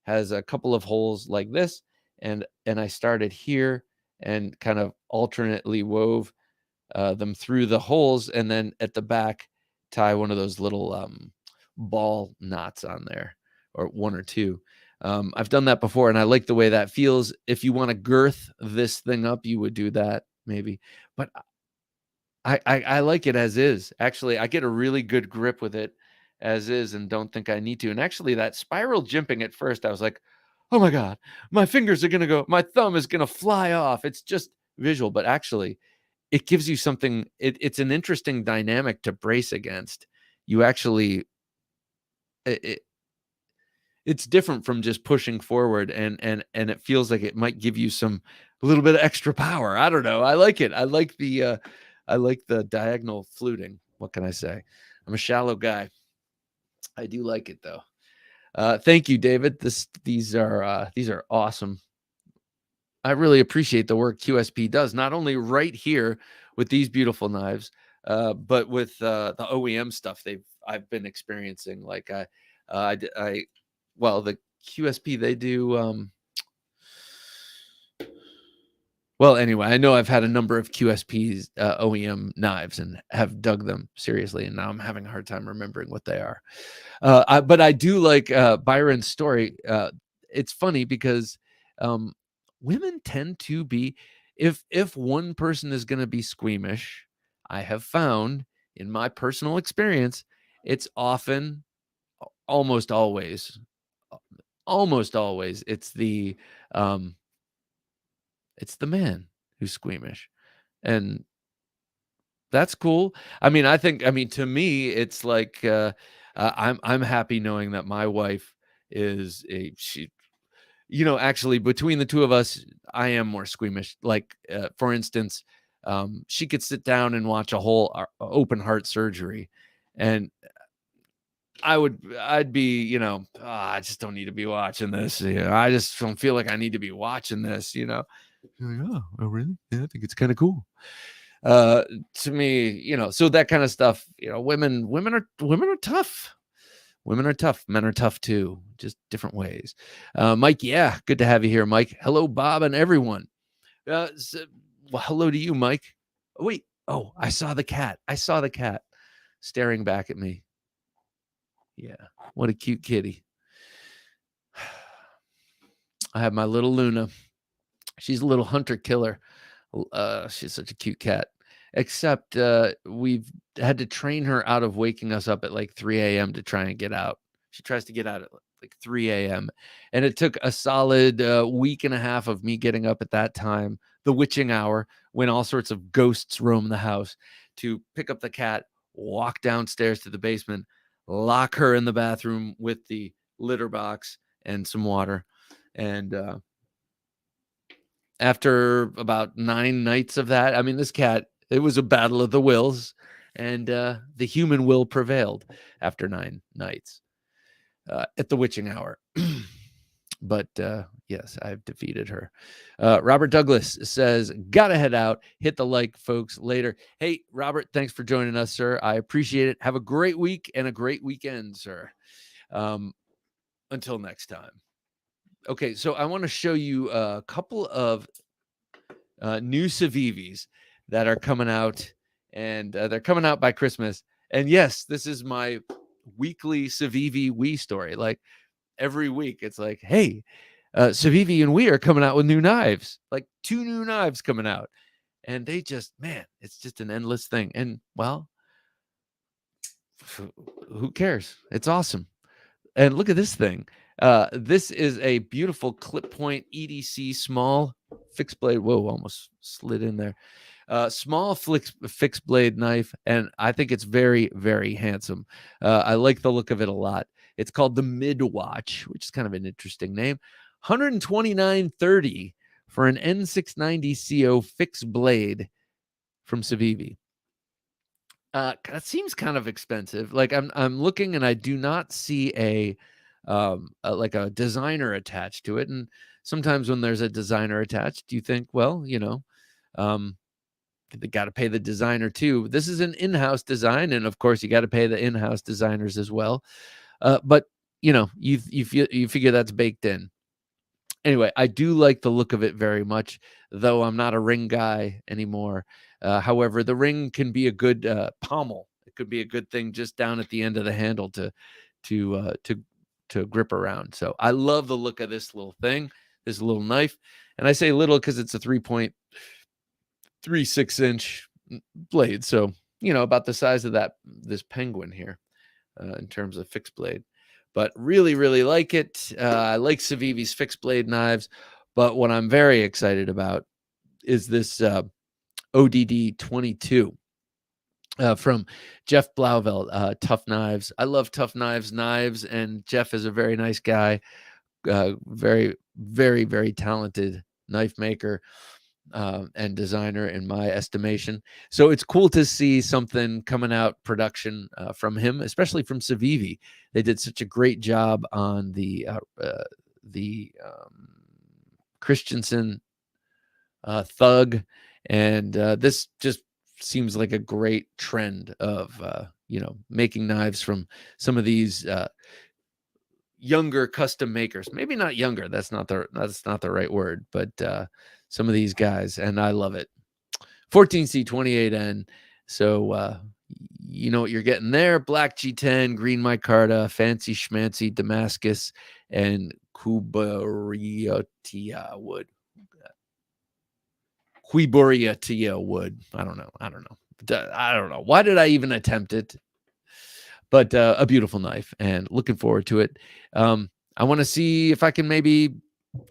has a couple of holes like this, and I started here and kind of alternately wove them through the holes, and then at the back tie one of those little ball knots on there, or 1 or 2. I've done that before, and I like the way that feels. If you want to girth this thing up, you would do that maybe, but I like it as is. Actually, I get a really good grip with it as is, and don't think I need to. And actually, that spiral jimping at first, I was like, oh my God, my fingers are going to go, my thumb is going to fly off. It's just visual, but actually it gives you something. It's an interesting dynamic to brace against. You actually, it's different from just pushing forward, and it feels like it might give you a little bit of extra power. I don't know. I like it. I like the diagonal fluting. What can I say? I'm a shallow guy. I do like it though. Thank you, David. These are awesome. I really appreciate the work QSP does, not only right here with these beautiful knives, but with the OEM stuff I've been experiencing. Like the QSP, they do. Well, anyway, I know I've had a number of QSP's OEM knives and have dug them seriously, and now I'm having a hard time remembering what they are. But I do like Byron's story. It's funny because women tend to be, if one person is going to be squeamish, I have found in my personal experience, it's often, almost always, it's the man who's squeamish, and that's cool. I mean, to me, it's like I'm happy knowing that my wife is actually between the two of us, I am more squeamish. Like for instance, she could sit down and watch a whole open heart surgery, and I'd be, I just don't need to be watching this. I just don't feel like I need to be watching this. Like, oh, really? Yeah, I think it's kind of cool. To me, so that kind of stuff, women are tough. Women are tough. Men are tough too, just different ways. Mike, yeah, good to have you here, Mike. Hello, Bob, and everyone. Well, hello to you, Mike. Oh, wait. Oh, I saw the cat. Staring back at me. Yeah, what a cute kitty. I have my little Luna. She's a little hunter killer. She's such a cute cat. Except we've had to train her out of waking us up at like 3 a.m. to try and get out. She tries to get out at like 3 a.m. And it took a solid week and a half of me getting up at that time, the witching hour, when all sorts of ghosts roam the house, to pick up the cat, walk downstairs to the basement, lock her in the bathroom with the litter box and some water. And after about 9 nights of that, I mean, this cat, it was a battle of the wills, and the human will prevailed after 9 nights at the witching hour. But yes, I've defeated her. Robert Douglas says, gotta head out. Hit the like, folks, later. Hey, Robert, thanks for joining us, sir. I appreciate it. Have a great week and a great weekend, sir. Until next time. Okay, so I want to show you a couple of new Civivis that are coming out, and they're coming out by Christmas. And yes, this is my weekly Civivi Wii story. Like every week, it's like, hey, Civivi and Wii are coming out with new knives, like 2 new knives coming out. And they just, man, it's just an endless thing. And well, who cares? It's awesome. And look at this thing. This is a beautiful clip point EDC small fixed blade. Whoa, almost slid in there. Small fixed blade knife, and I think it's very, very handsome. I like the look of it a lot. It's called the Midwatch, which is kind of an interesting name. $129.30 for an N690CO fixed blade from Civivi. That seems kind of expensive. Like I'm looking, and I do not see a like a designer attached to it. And sometimes when there's a designer attached, you think, well, they got to pay the designer too. This is an in-house design, and of course, you got to pay the in-house designers as well. But you figure that's baked in. Anyway, I do like the look of it very much, though I'm not a ring guy anymore. However, the ring can be a good pommel. It could be a good thing just down at the end of the handle to grip around. So I love the look of this little thing, this little knife. And I say little because it's a 3.36-inch blade. So, about the size of this penguin here in terms of fixed blade. But really, really like it. I like Civivi's fixed blade knives. But what I'm very excited about is this ODD 22 from Jeff Blauvelt, Tough Knives. I love Tough Knives, and Jeff is a very nice guy, very, very, very talented knife maker and designer in my estimation. So it's cool to see something coming out production from him, especially from Civivi. They did such a great job on the Christensen Thug, and this just seems like a great trend of making knives from some of these younger custom makers. Maybe not younger, that's not the right word, but some of these guys, and I love it. 14C28N. So you know what you're getting there. Black G10, green micarta, fancy schmancy Damascus, and Quiboriatia wood. Quiboriatia wood. I don't know. I don't know. Why did I even attempt it? But a beautiful knife, and looking forward to it. I want to see if I can maybe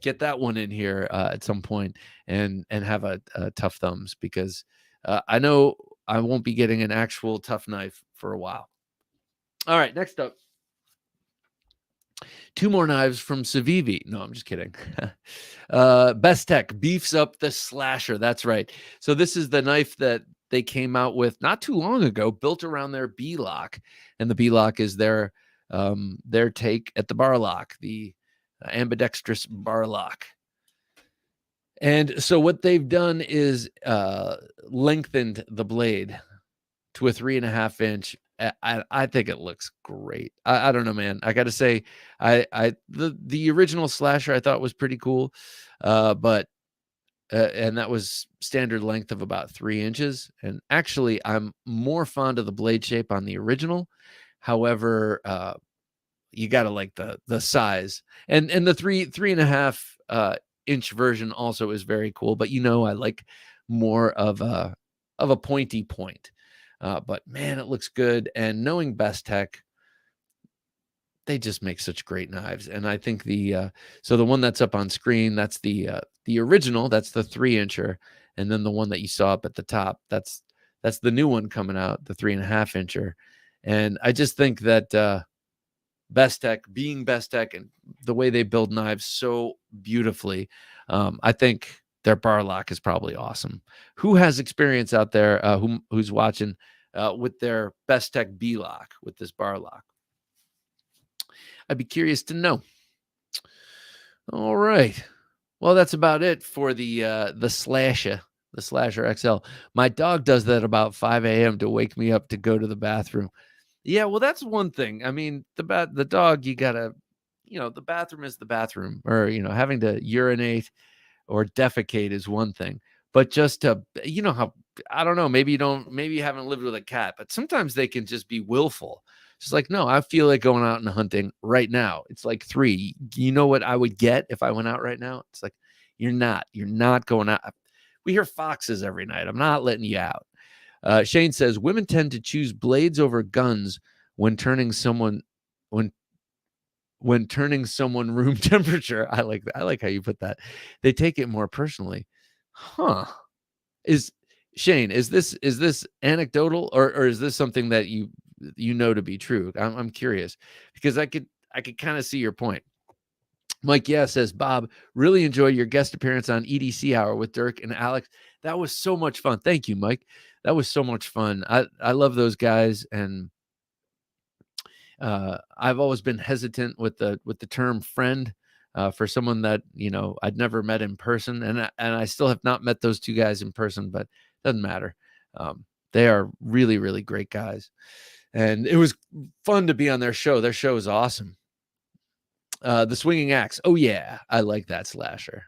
get that one in here at some point and have a Tough Thumbs, because I know I won't be getting an actual tough knife for a while. All right, next up. 2 more knives from Civivi. No, I'm just kidding. Best Tech beefs up the slasher. That's right. So this is the knife that they came out with not too long ago, built around their B-lock. And the B-lock is their take at the bar lock, the ambidextrous bar lock. And so what they've done is lengthened the blade to a 3.5 inch. I think it looks great. I don't know, man. I got to say, the original slasher I thought was pretty cool, but and that was standard length of about 3 inches. And actually, I'm more fond of the blade shape on the original. However, you got to like the size, and the 3.5 inch version also is very cool. But I like more of a pointy point. But man, it looks good. And knowing Best Tech, they just make such great knives. And I think so the one that's up on screen, that's the original, that's the 3-incher. And then the one that you saw up at the top, that's the new one coming out, the 3.5-incher. And I just think that Best Tech, being Best Tech, and the way they build knives so beautifully, I think their bar lock is probably awesome. Who has experience out there, who's watching, with their Best Tech B lock, with this bar lock? I'd be curious to know. All right. Well, that's about it for the Slasher XL. My dog does that about 5 a.m. to wake me up to go to the bathroom. Yeah, well, that's one thing. I mean, the dog, you gotta, the bathroom is the bathroom, or having to urinate or defecate is one thing, but just to, how, I don't know, maybe you haven't lived with a cat, but sometimes they can just be willful. It's like, no, I feel like going out and hunting right now. It's like 3. You know what I would get if I went out right now? It's like, you're not going out. We hear foxes every night. I'm not letting you out. Shane says women tend to choose blades over guns when turning someone room temperature. I like that. I like how you put that. They take it more personally. Huh. Shane, is this anecdotal, or is this something that you know to be true? I'm curious, because I could kind of see your point. Mike, says, Bob, really enjoy your guest appearance on EDC Hour with Dirk and Alex. That was so much fun. Thank you, Mike. That was so much fun. I love those guys, and I've always been hesitant with the term friend, for someone that I'd never met in person, and I still have not met those two guys in person, but it doesn't matter. They are really, really great guys, and it was fun to be on their show. Their show is awesome. The Swinging Axe. Oh yeah, I like that slasher.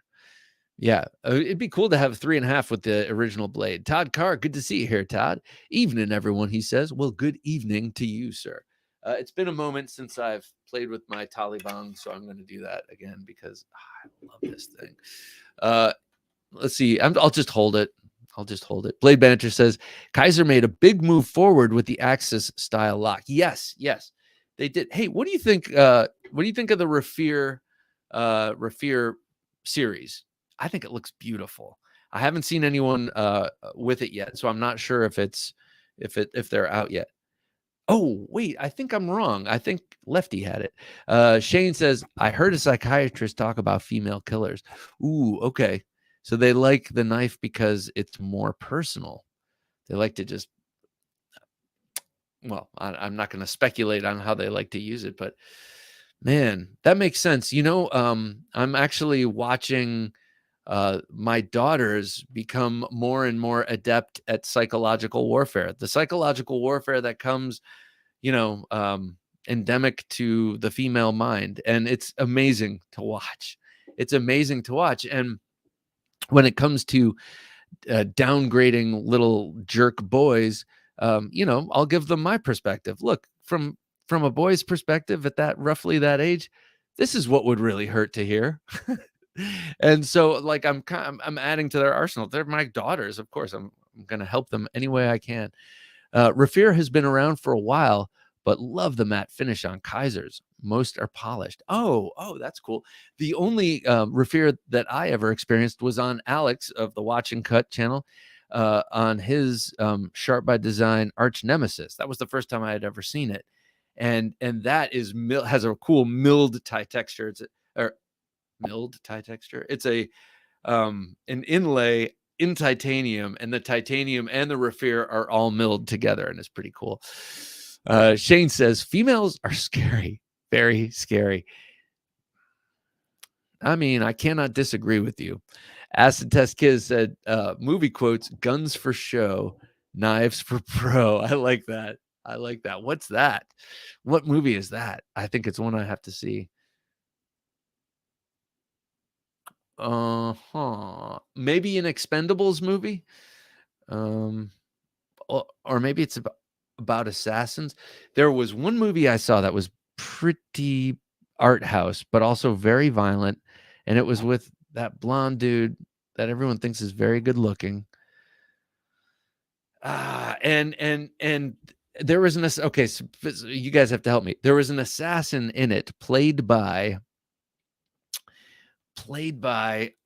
Yeah, it'd be cool to have 3.5 with the original blade. Todd Carr, good to see you here, Todd. Evening, everyone, he says. Well, good evening to you, sir. It's been a moment since I've played with my Taliban, so I'm going to do that again because I love this thing. Let's see. I'll just hold it. Blade Banter says Kaiser made a big move forward with the Axis style lock. Yes, they did. Hey, what do you think? What do you think of the Rafir series? I think it looks beautiful. I haven't seen anyone with it yet, so I'm not sure if they're out yet. Oh, wait, I think I'm wrong. I think Lefty had it. Shane says, I heard a psychiatrist talk about female killers. Ooh, okay. So they like the knife because it's more personal. They like to just, well, I'm not going to speculate on how they like to use it, but man, that makes sense. I'm actually watching my daughters become more and more adept at psychological warfare. The psychological warfare that comes, endemic to the female mind. And it's amazing to watch. And when it comes to downgrading little jerk boys, I'll give them my perspective. Look, from a boy's perspective at roughly that age, this is what would really hurt to hear. And so, like, I'm adding to their arsenal. They're my daughters, of course. I'm going to help them any way I can. Rafir has been around for a while, but love the matte finish on Kaisers. Most are polished. Oh, that's cool. The only Rafir that I ever experienced was on Alex of the Watch and Cut channel, on his Sharp by Design Arch Nemesis. That was the first time I had ever seen it, and that has a cool milled tie texture. Milled tie texture. It's an inlay in titanium, and the titanium and the Rafir are all milled together, and it's pretty cool. Shane says females are scary, very scary. I mean, I cannot disagree with you. Acid Test Kids said, movie quotes, guns for show, knives for pro. I like that. I like that. What's that? What movie is that? I think it's one I have to see. Maybe an Expendables movie? Um, or maybe it's about assassins. There was one movie I saw that was pretty art house, but also very violent, and it was with that blonde dude that everyone thinks is very good looking. And there was an okay, so you guys have to help me. There was an assassin in it, played by.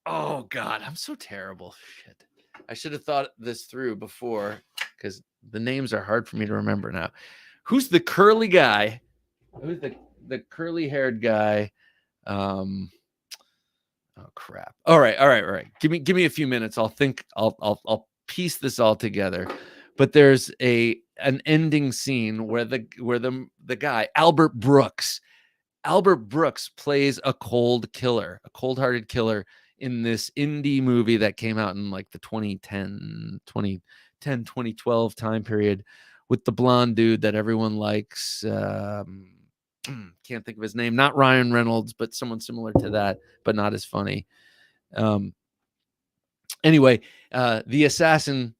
Oh God, I'm so terrible. Shit, I should have thought this through before because the names are hard for me to remember now. Who's the curly guy? Who's the curly haired guy? Oh crap! All right. Give me a few minutes. I'll think. I'll piece this all together. But there's an ending scene where the guy Albert Brooks plays a cold-hearted killer in this indie movie that came out in like the 2012 time period with the blonde dude that everyone likes. Can't think of his name. Not Ryan Reynolds, but someone similar to that, but not as funny. Anyway, the assassin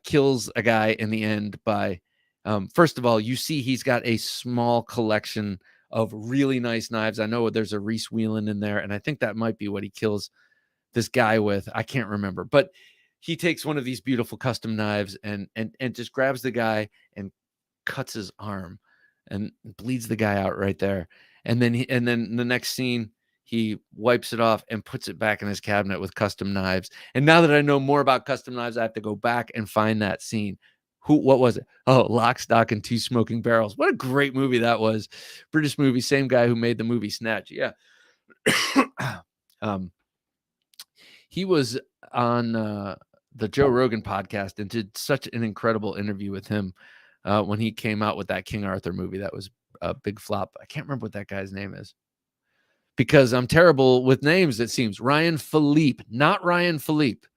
kills a guy in the end by, first of all, you see he's got a small collection of really nice knives. I know there's a Reese Whelan in there, and I think that might be what he kills this guy with. I can't remember, but he takes one of these beautiful custom knives and just grabs the guy and cuts his arm and bleeds the guy out right there. And then the next scene, he wipes it off and puts it back in his cabinet with custom knives. And now that I know more about custom knives, I have to go back and find that scene. What was it? Oh, Lock, Stock, and Two Smoking Barrels. What a great movie that was. British movie, same guy who made the movie Snatch. Yeah. He was on the Joe Rogan podcast and did such an incredible interview with him when he came out with that King Arthur movie. That was a big flop. I can't remember what that guy's name is because I'm terrible with names, it seems. Ryan Philippe, not Ryan Philippe.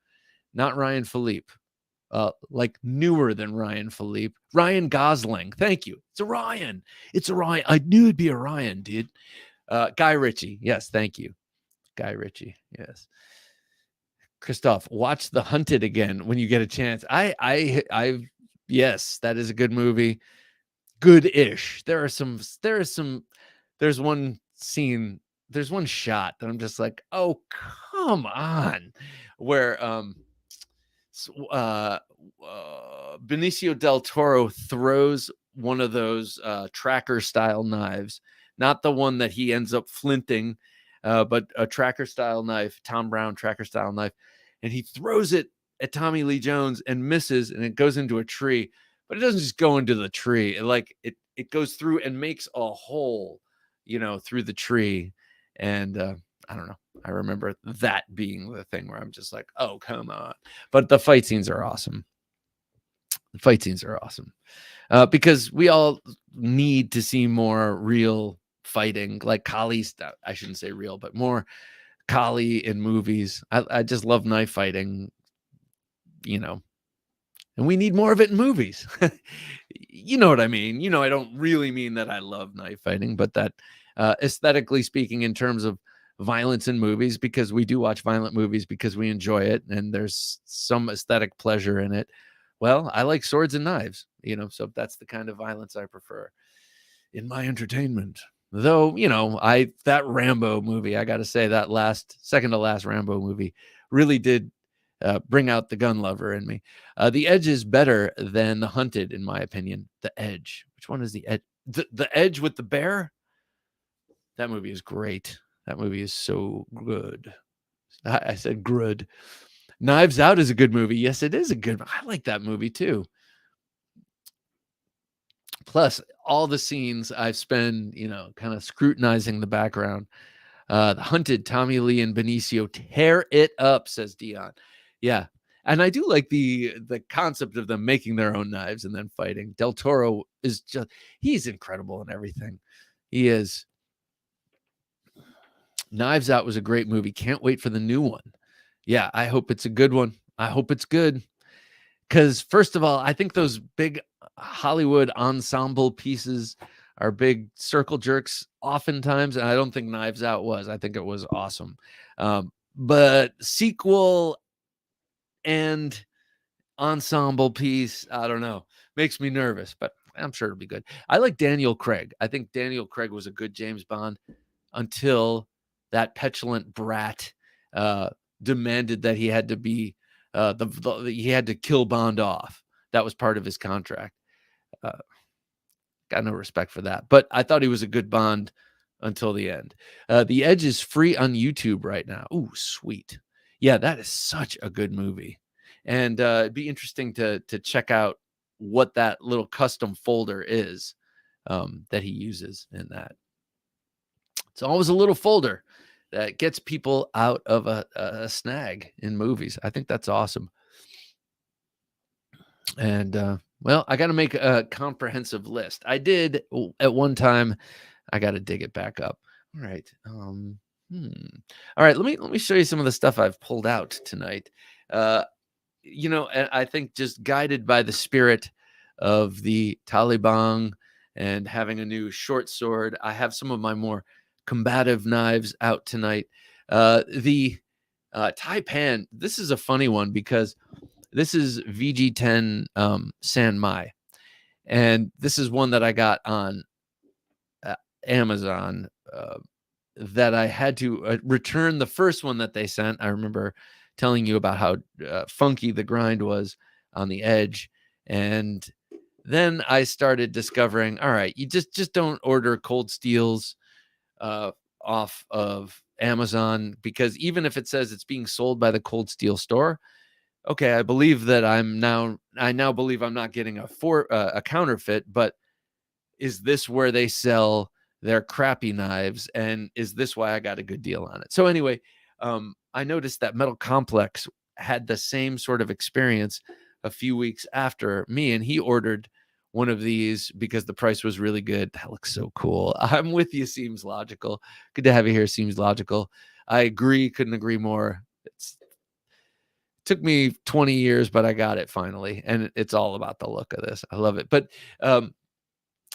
Like newer than Ryan Philippe. Ryan Gosling. Thank you. It's a Ryan. I knew it'd be a Ryan, dude. Guy Ritchie. Yes, thank you. Guy Ritchie. Yes. Christoph, watch The Hunted again when you get a chance. Yes, that is a good movie. Good-ish. There's one scene, there's one shot that I'm just like, oh, come on. Where Benicio del Toro throws one of those tracker style knives, not the one that he ends up flinting, but a tracker style knife, Tom Brown tracker style knife, and he throws it at Tommy Lee Jones and misses, and it goes into a tree. But it doesn't just go into the tree. It goes through and makes a hole, through the tree. And I don't know. I remember that being the thing where I'm just like, oh, come on. But the fight scenes are awesome. Because we all need to see more real fighting, like Kali. I shouldn't say real, but more Kali in movies. I just love knife fighting, and we need more of it in movies. You know what I mean? I don't really mean that I love knife fighting, but that aesthetically speaking, in terms of violence in movies, because we do watch violent movies because we enjoy it and there's some aesthetic pleasure in it. Well, I like swords and knives, so that's the kind of violence I prefer in my entertainment. Though, that Rambo movie, I got to say that second to last Rambo movie really did bring out the gun lover in me. The Edge is better than The Hunted, in my opinion. The Edge. Which one is The Edge? The Edge with the bear? That movie is great. That movie is so good. I said good. Knives Out is a good movie. Yes, it is a good. I like that movie too. Plus, all the scenes I've spent, kind of scrutinizing the background. The Hunted, Tommy Lee and Benicio tear it up, says Dion. Yeah. And I do like the concept of them making their own knives and then fighting. Del Toro is he's incredible in everything. He is. Knives Out was a great movie. Can't wait for the new one. Yeah, I hope it's a good one. I hope it's good. Because first of all, I think those big Hollywood ensemble pieces are big circle jerks oftentimes, and I don't think Knives Out was. I think it was awesome. But sequel and ensemble piece, I don't know, makes me nervous, but I'm sure it'll be good. I like Daniel Craig. I think Daniel Craig was a good James Bond until that petulant brat demanded that he had to be he had to kill Bond off. That was part of his contract. Uh, got no respect for that. But I thought he was a good Bond until the end. The Edge is free on YouTube right now. Ooh, sweet. Yeah, that is such a good movie. And it'd be interesting to check out what that little custom folder is that he uses in that. It's always a little folder that gets people out of a snag in movies. I think that's awesome. And well, I got to make a comprehensive list. I did at one time. I got to dig it back up. All right. All right. Let me show you some of the stuff I've pulled out tonight. I think just guided by the spirit of the Taliban and having a new short sword, I have some of my more combative knives out tonight. The Taipan, this is a funny one because this is VG10 San Mai. And this is one that I got on Amazon that I had to return the first one that they sent. I remember telling you about how funky the grind was on the edge. And then I started discovering, all right, you just don't order cold steels off of Amazon, because even if it says it's being sold by the Cold Steel store, okay, I believe that I now believe I'm not getting a counterfeit, but is this where they sell their crappy knives? And is this why I got a good deal on it? So anyway, I noticed that Metal Complex had the same sort of experience a few weeks after me, and he ordered one of these because the price was really good. That looks so cool. I'm with you. Seems logical. Good to have you here. Seems logical. I agree. Couldn't agree more. It took me 20 years, but I got it finally. And it's all about the look of this. I love it. But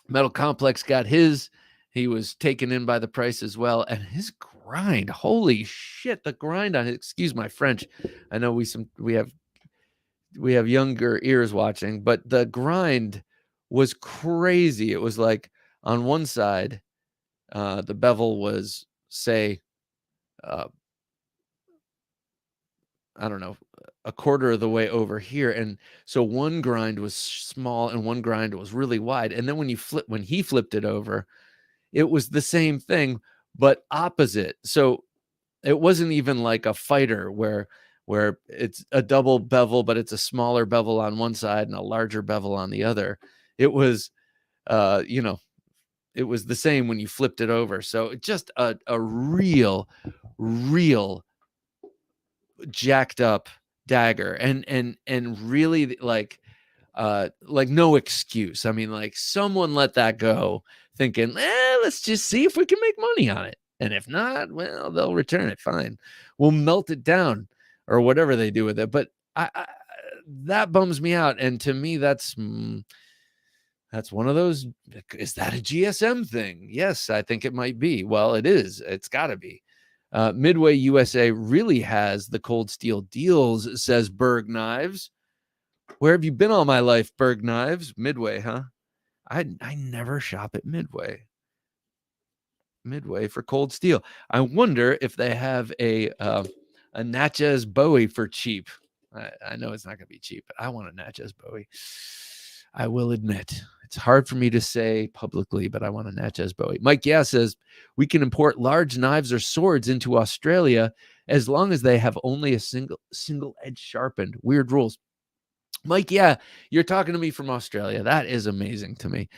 Metal Complex got his. He was taken in by the price as well. And his grind, holy shit, the grind on it, excuse my French. I know we have younger ears watching, but the grind was crazy. It was like on one side, the bevel was, say, I don't know, a quarter of the way over here. And so one grind was small and one grind was really wide. And then when he flipped it over, it was the same thing, but opposite. So it wasn't even like a fighter where it's a double bevel, but it's a smaller bevel on one side and a larger bevel on the other. It was, it was the same when you flipped it over. So just a real jacked up dagger, and really like no excuse. I mean, like, someone let that go thinking, let's just see if we can make money on it. And if not, well, they'll return it. Fine. We'll melt it down or whatever they do with it. But that bums me out. And to me, that's one of those. Is that a GSM thing? Yes, I think it might be. Well, it is. It's got to be. Midway USA really has the cold steel deals, says Berg Knives. Where have you been all my life, Berg Knives? Midway, huh? I never shop at Midway. Midway for cold steel. I wonder if they have a Natchez Bowie for cheap. I know it's not going to be cheap, but I want a Natchez Bowie. I will admit, it's hard for me to say publicly, but I want a Natchez Bowie. Mike says we can import large knives or swords into Australia as long as they have only a single edge sharpened. Weird rules. Mike, you're talking to me from Australia. That is amazing to me.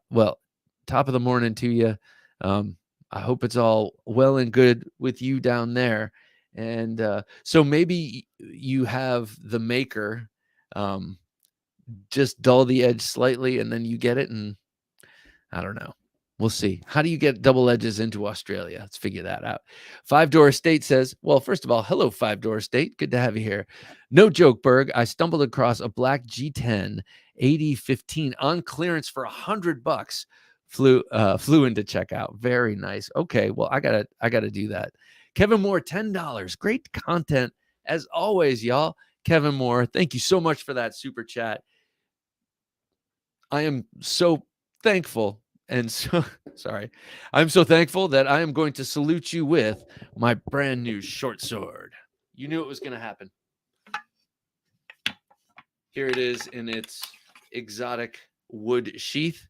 Well, top of the morning to you. I hope it's all well and good with you down there. And so maybe you have the maker just dull the edge slightly and then you get it. And I don't know. We'll see. How do you get double edges into Australia? Let's figure that out. Five Door Estate says, well, first of all, hello, Five Door Estate. Good to have you here. No joke, Berg. I stumbled across a black G10 8015 on clearance for $100. Flew into checkout. Very nice. Okay, well, I gotta do that. Kevin Moore, $10. Great content as always, y'all. Kevin Moore, thank you so much for that super chat. I am so thankful and so sorry. I'm so thankful that I am going to salute you with my brand new short sword. You knew it was going to happen. Here it is in its exotic wood sheath.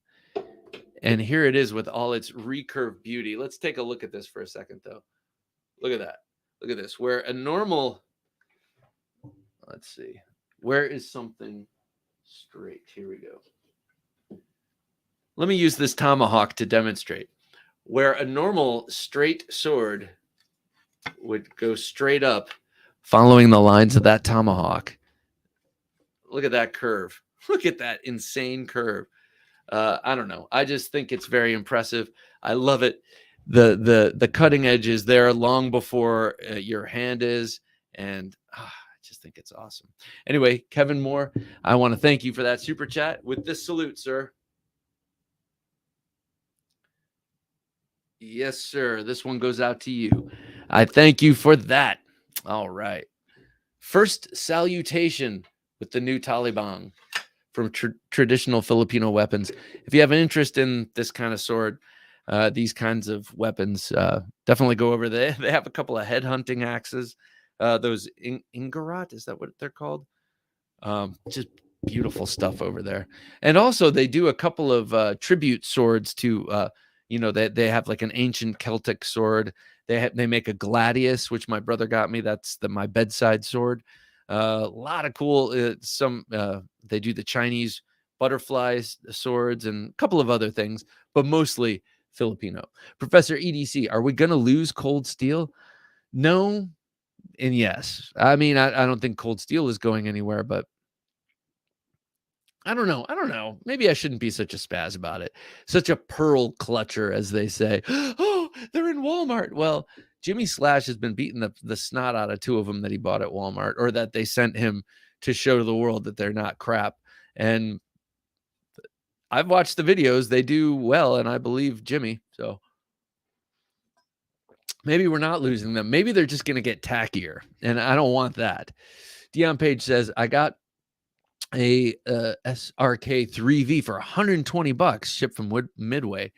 And here it is with all its recurved beauty. Let's take a look at this for a second, though. Look at that. Look at this. Where a normal, let's see. Where is something straight? Here we go. Let me use this tomahawk to demonstrate. Where a normal straight sword would go straight up, following the lines of that tomahawk. Look at that curve. Look at that insane curve. I don't know. I just think it's very impressive. I love it. The cutting edge is there long before your hand is, and I just think it's awesome. Anyway, Kevin Moore, I want to thank you for that super chat with this salute, sir. Yes, sir. This one goes out to you. I thank you for that. All right. First salutation with the new Taliban from traditional Filipino weapons. If you have an interest in this kind of sword, these kinds of weapons, definitely go over there. They have a couple of head hunting axes. Those Ingarat, is that what they're called? Just beautiful stuff over there. And also they do a couple of tribute swords to they have like an ancient Celtic sword. They make a gladius, which my brother got me. That's my bedside sword. A lot of cool. They do the Chinese butterflies swords and a couple of other things, but mostly Filipino. Professor EDC, are we going to lose cold steel? No, and yes. I mean, I don't think cold steel is going anywhere, but I don't know. Maybe I shouldn't be such a spaz about it. Such a pearl clutcher, as they say. Oh, they're in Walmart. Well, Jimmy Slash has been beating the snot out of two of them that he bought at Walmart, or that they sent him to show to the world that they're not crap. And I've watched the videos. They do well, and I believe Jimmy. So maybe we're not losing them. Maybe they're just going to get tackier, and I don't want that. Dion Page says, I got a SRK 3V for $120 shipped from Midway.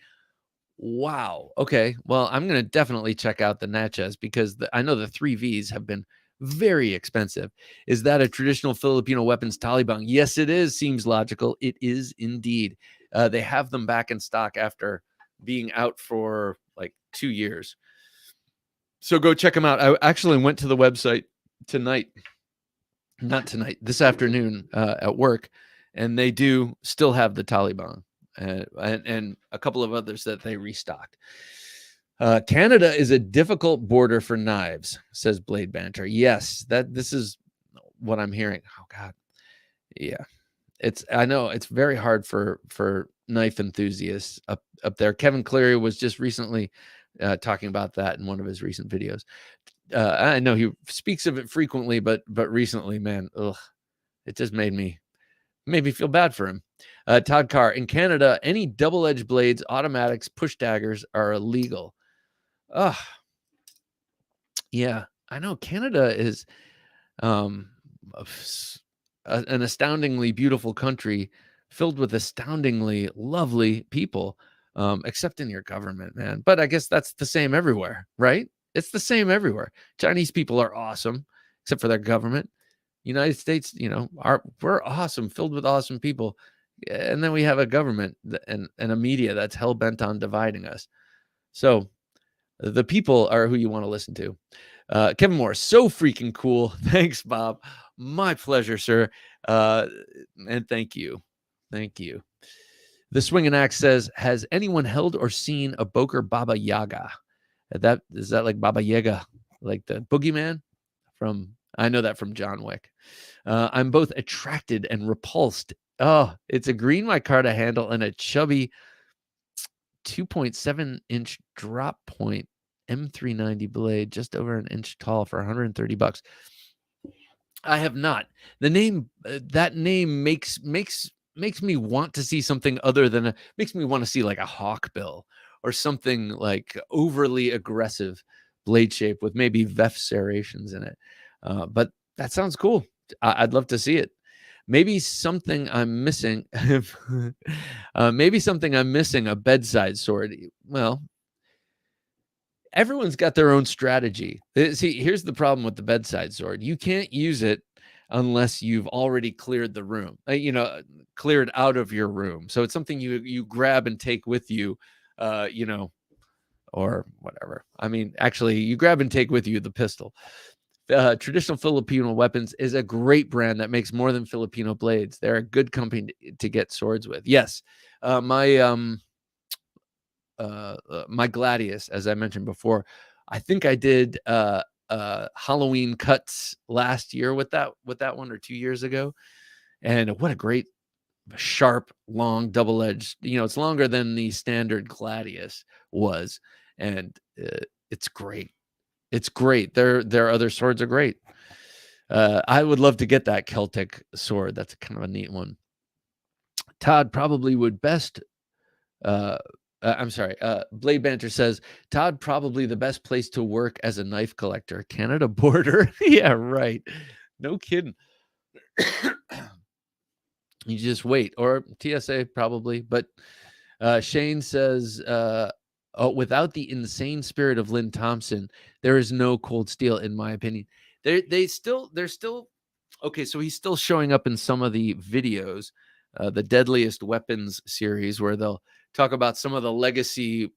Wow. Okay. Well, I'm going to definitely check out the Natchez because I know the 3Vs have been very expensive. Is that a traditional Filipino weapons Taliban? Yes, it is. Seems logical. It is indeed. They have them back in stock after being out for like 2 years. So go check them out. I actually went to the website this afternoon at work, and they do still have the Taliban and a couple of others that they restocked. Canada is a difficult border for knives, says Blade Banter. Yes, this is what I'm hearing. Oh God. Yeah. I know it's very hard for knife enthusiasts up there. Kevin Cleary was just recently talking about that in one of his recent videos. I know he speaks of it frequently, but recently, man, it just made me feel bad for him. Todd Carr, in Canada, any double-edged blades, automatics, push daggers are illegal. Yeah, I know Canada is an astoundingly beautiful country filled with astoundingly lovely people, except in your government, man. But I guess that's the same everywhere, right? It's the same everywhere. Chinese people are awesome, except for their government. United States, we're awesome, filled with awesome people. And then we have a government and a media that's hell-bent on dividing us. So the people are who you want to listen to. Kevin Moore, so freaking cool. Thanks, Bob. My pleasure, sir. And thank you. Thank you. The Swinging Axe says, has anyone held or seen a Boker Baba Yaga? Is that like Baba Yaga, like the boogeyman from, I know that from John Wick. I'm both attracted and repulsed. Oh, it's a green micarta handle and a chubby 2.7-inch drop point M390 blade, just over an inch tall for $130. I have not. The name, that name makes me want to see something other than makes me want to see like a hawkbill or something like overly aggressive blade shape with maybe VEF serrations in it. But that sounds cool. I'd love to see it. Maybe something I'm missing. Maybe something I'm missing, a bedside sword. Well, everyone's got their own strategy. See, here's the problem with the bedside sword. You can't use it unless you've already cleared the room, cleared out of your room. So it's something you grab and take with you, or whatever. I mean, actually, you grab and take with you the pistol. Traditional Filipino Weapons is a great brand that makes more than Filipino blades. They're a good company to get swords with. Yes, my Gladius, as I mentioned before, I think I did Halloween cuts last year with that one, or 2 years ago, and what a great sharp, long, double-edged. It's longer than the standard Gladius was, and it's great. It's great. Their other swords are great. I would love to get that Celtic sword. That's kind of a neat one. Todd probably would best. I'm sorry. Blade Banter says, Todd, probably the best place to work as a knife collector. Canada border. Yeah, right. No kidding. You just wait. Or TSA probably. But Shane says, without the insane spirit of Lynn Thompson, there is no Cold Steel, in my opinion. They're still okay. So he's still showing up in some of the videos, the Deadliest Weapons series, where they'll talk about some of the legacy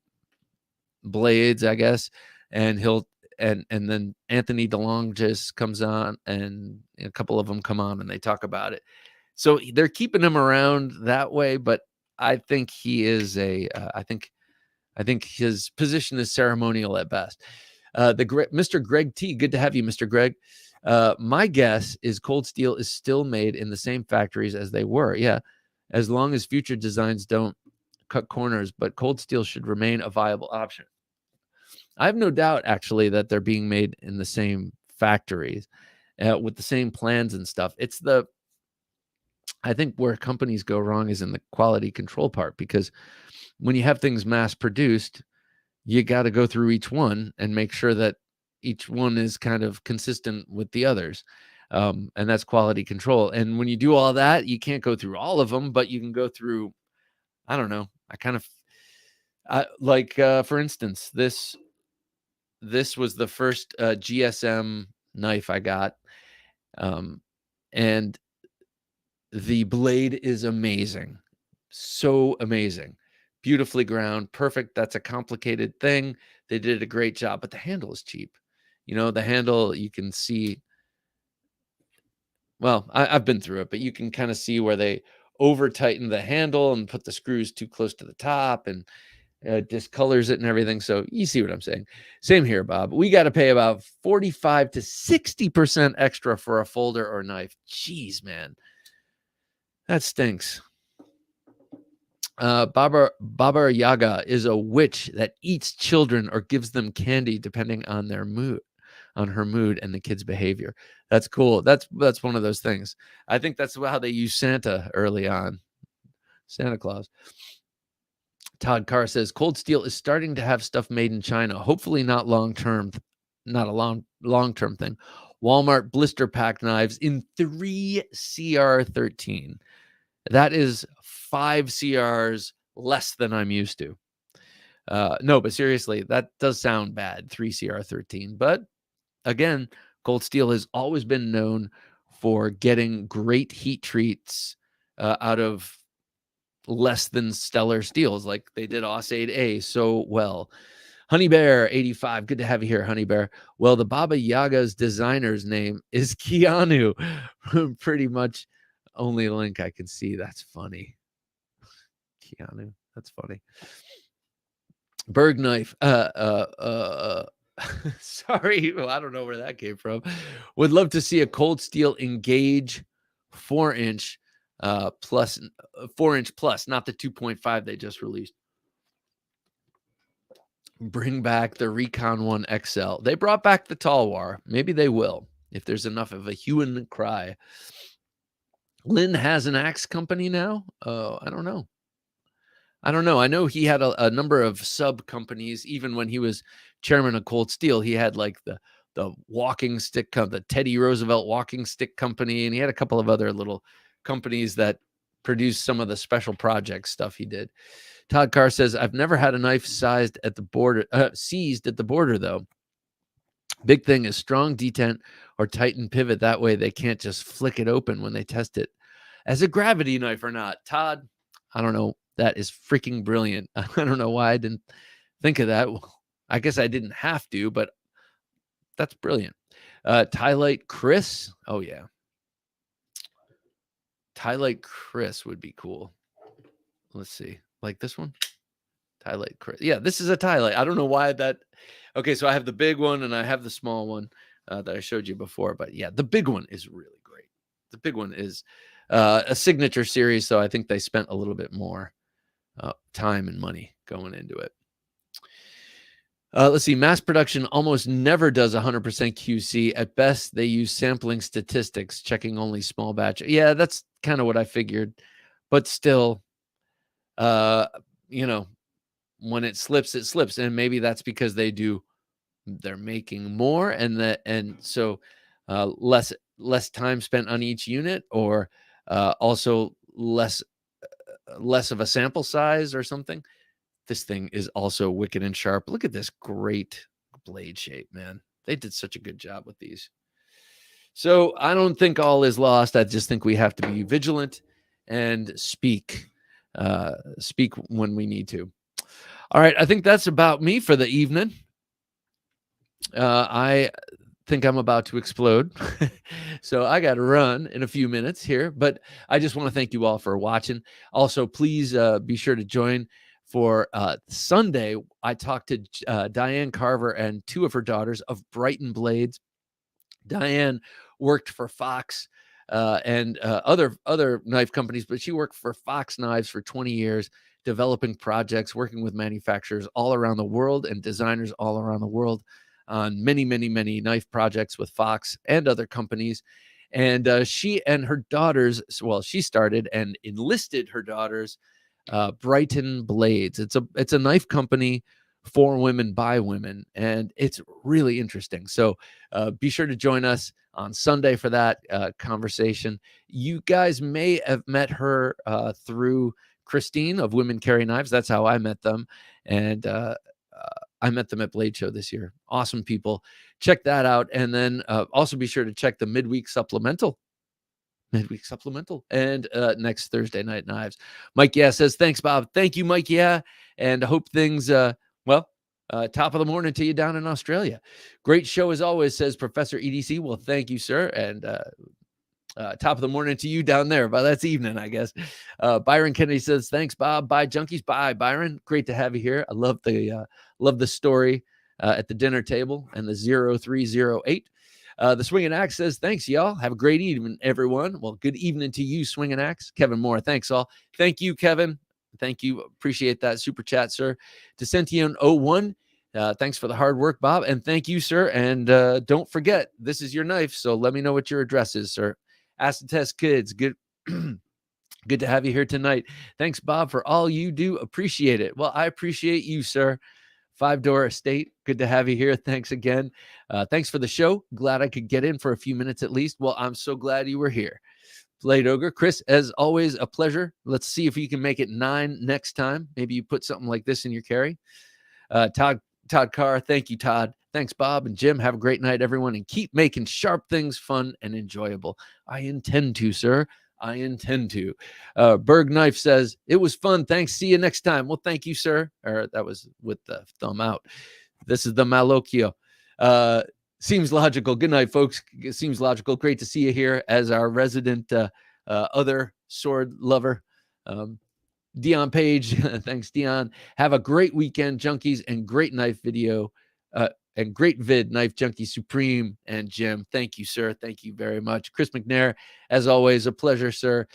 blades, I guess, and then Anthony DeLong just comes on, and a couple of them come on and they talk about it. So they're keeping him around that way, but I think he is I think his position is ceremonial at best. Mr. Greg T, good to have you, Mr. Greg. My guess is Cold Steel is still made in the same factories as they were. Yeah, as long as future designs don't cut corners, but Cold Steel should remain a viable option. I have no doubt, actually, that they're being made in the same factories with the same plans and stuff. I think where companies go wrong is in the quality control part, because when you have things mass produced, you got to go through each one and make sure that each one is kind of consistent with the others. And that's quality control. And when you do all that, you can't go through all of them, but you can go through, I don't know. For instance, this was the first GSM knife I got. And the blade is amazing. So amazing. Beautifully ground. Perfect. That's a complicated thing. They did a great job, but the handle is cheap. The handle, you can see. Well, I've been through it, but you can kind of see where they over tighten the handle and put the screws too close to the top and discolors it and everything. So you see what I'm saying. Same here, Bob. We got to pay about 45 to 60% extra for a folder or knife. Jeez, man. That stinks. Baba Yaga is a witch that eats children or gives them candy depending on their mood, on her mood and the kid's behavior. That's cool. That's one of those things. I think that's how they use Santa early on. Santa Claus. Todd Carr says Cold Steel is starting to have stuff made in China. Hopefully not long-term, not a long-term thing. Walmart blister pack knives in 3 CR13. That is 5 CRs less than I'm used to. No, but seriously, that does sound bad, 3 CR13. But again, Cold Steel has always been known for getting great heat treats out of less than stellar steels, like they did Ausaid A so well. Honey Bear 85, good to have you here, Honey Bear. Well, the Baba Yaga's designer's name is Keanu. Pretty much only link I can see. That's funny. Keanu, that's funny. Berg knife. Sorry, well, I don't know where that came from. Would love to see a Cold Steel Engage 4-inch plus 4-inch plus, not the 2.5 they just released. Bring back the Recon 1 XL. They brought back the Talwar. Maybe they will, if there's enough of a hue and cry. Lynn has an axe company now? I don't know. I know he had a number of sub companies. Even when he was chairman of Cold Steel, he had like the walking stick, the Teddy Roosevelt walking stick company, and he had a couple of other little companies that produced some of the special project stuff he did. Todd Carr says, I've never had a knife seized at the border, though. Big thing is strong detent or tighten pivot. That way they can't just flick it open when they test it as a gravity knife or not. Todd, I don't know. That is freaking brilliant. I don't know why I didn't think of that. I guess I didn't have to, but that's brilliant. Tylite Chris. Oh, yeah. Tylite Chris would be cool. Let's see. Like this one? Tylite Chris. Yeah, this is a Tylite. I don't know why that. Okay, so I have the big one and I have the small one that I showed you before. But yeah, the big one is really great. The big one is a signature series, so I think they spent a little bit more time and money going into it. Let's see. Mass production almost never does 100% QC. At best, they use sampling statistics, checking only small batch. Yeah, that's kind of what I figured. But still, you know, when it slips, it slips. And maybe that's because they're making more and so less time spent on each unit, or also less of a sample size or something. This thing is also wicked and sharp. Look at this great blade shape, man. They did such a good job with these. So I don't think all is lost. I just think we have to be vigilant and speak when we need to. All right, I think that's about me for the evening. I think I'm about to explode. So I got to run in a few minutes here, but I just want to thank you all for watching. Also, please be sure to join for Sunday. I talked to Diane Carver and two of her daughters of Brighton Blades. Diane worked for Fox and other knife companies, but she worked for Fox Knives for 20 years, developing projects, working with manufacturers all around the world and designers all around the world on many knife projects with Fox and other companies. And she and her daughters, well, she started and enlisted her daughters, Brighton Blades. It's a knife company for women by women, and it's really interesting. So be sure to join us on Sunday for that conversation. You guys may have met her through Christine of Women Carry Knives. That's how I met them. And I met them at Blade Show this year. Awesome people. Check that out. And then also be sure to check the midweek supplemental and next Thursday Night Knives. Mike says, thanks, Bob. Thank you, Mike. And I hope things, top of the morning to you down in Australia. Great show as always, says Professor EDC. Well, thank you, sir. And top of the morning to you down there. But that's evening, I guess. Byron Kennedy says, thanks, Bob. Bye, Junkies. Bye, Byron. Great to have you here. I love the story at the dinner table and the 0308. The Swinging Axe says, thanks, y'all. Have a great evening, everyone. Well, good evening to you, Swinging Axe. Kevin Moore, thanks, all. Thank you, Kevin. Thank you. Appreciate that super chat, sir. Decentian01, thanks for the hard work, Bob. And thank you, sir. And don't forget, this is your knife, so let me know what your address is, sir. Acid Test Kids, good good to have you here tonight. Thanks, Bob, for all you do. Appreciate it. Well, I appreciate you, sir. Five Door Estate, good to have you here. Thanks again. Thanks for the show. Glad I could get in for a few minutes at least. Well, I'm so glad you were here. Blade Ogre, Chris, as always, a pleasure. Let's see if you can make it 9 next time. Maybe you put something like this in your carry. Todd Carr, thank you, Todd. Thanks, Bob and Jim. Have a great night, everyone, and keep making sharp things fun and enjoyable. I intend to, sir. I intend to. Berg Knife says, it was fun. Thanks. See you next time. Well, thank you, sir. Or that was with the thumb out. This is the Malocchio. Seems logical. Good night, folks. It seems logical. Great to see you here as our resident other sword lover. Dion Page. Thanks, Dion. Have a great weekend, Junkies, and great knife video. And great vid, Knife Junkie Supreme and Jim. Thank you, sir. Thank you very much. Chris McNair, as always, a pleasure, sir.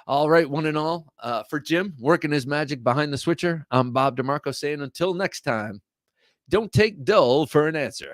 All right, one and all. For Jim, working his magic behind the switcher, I'm Bob DeMarco saying until next time, Don't take dull for an answer.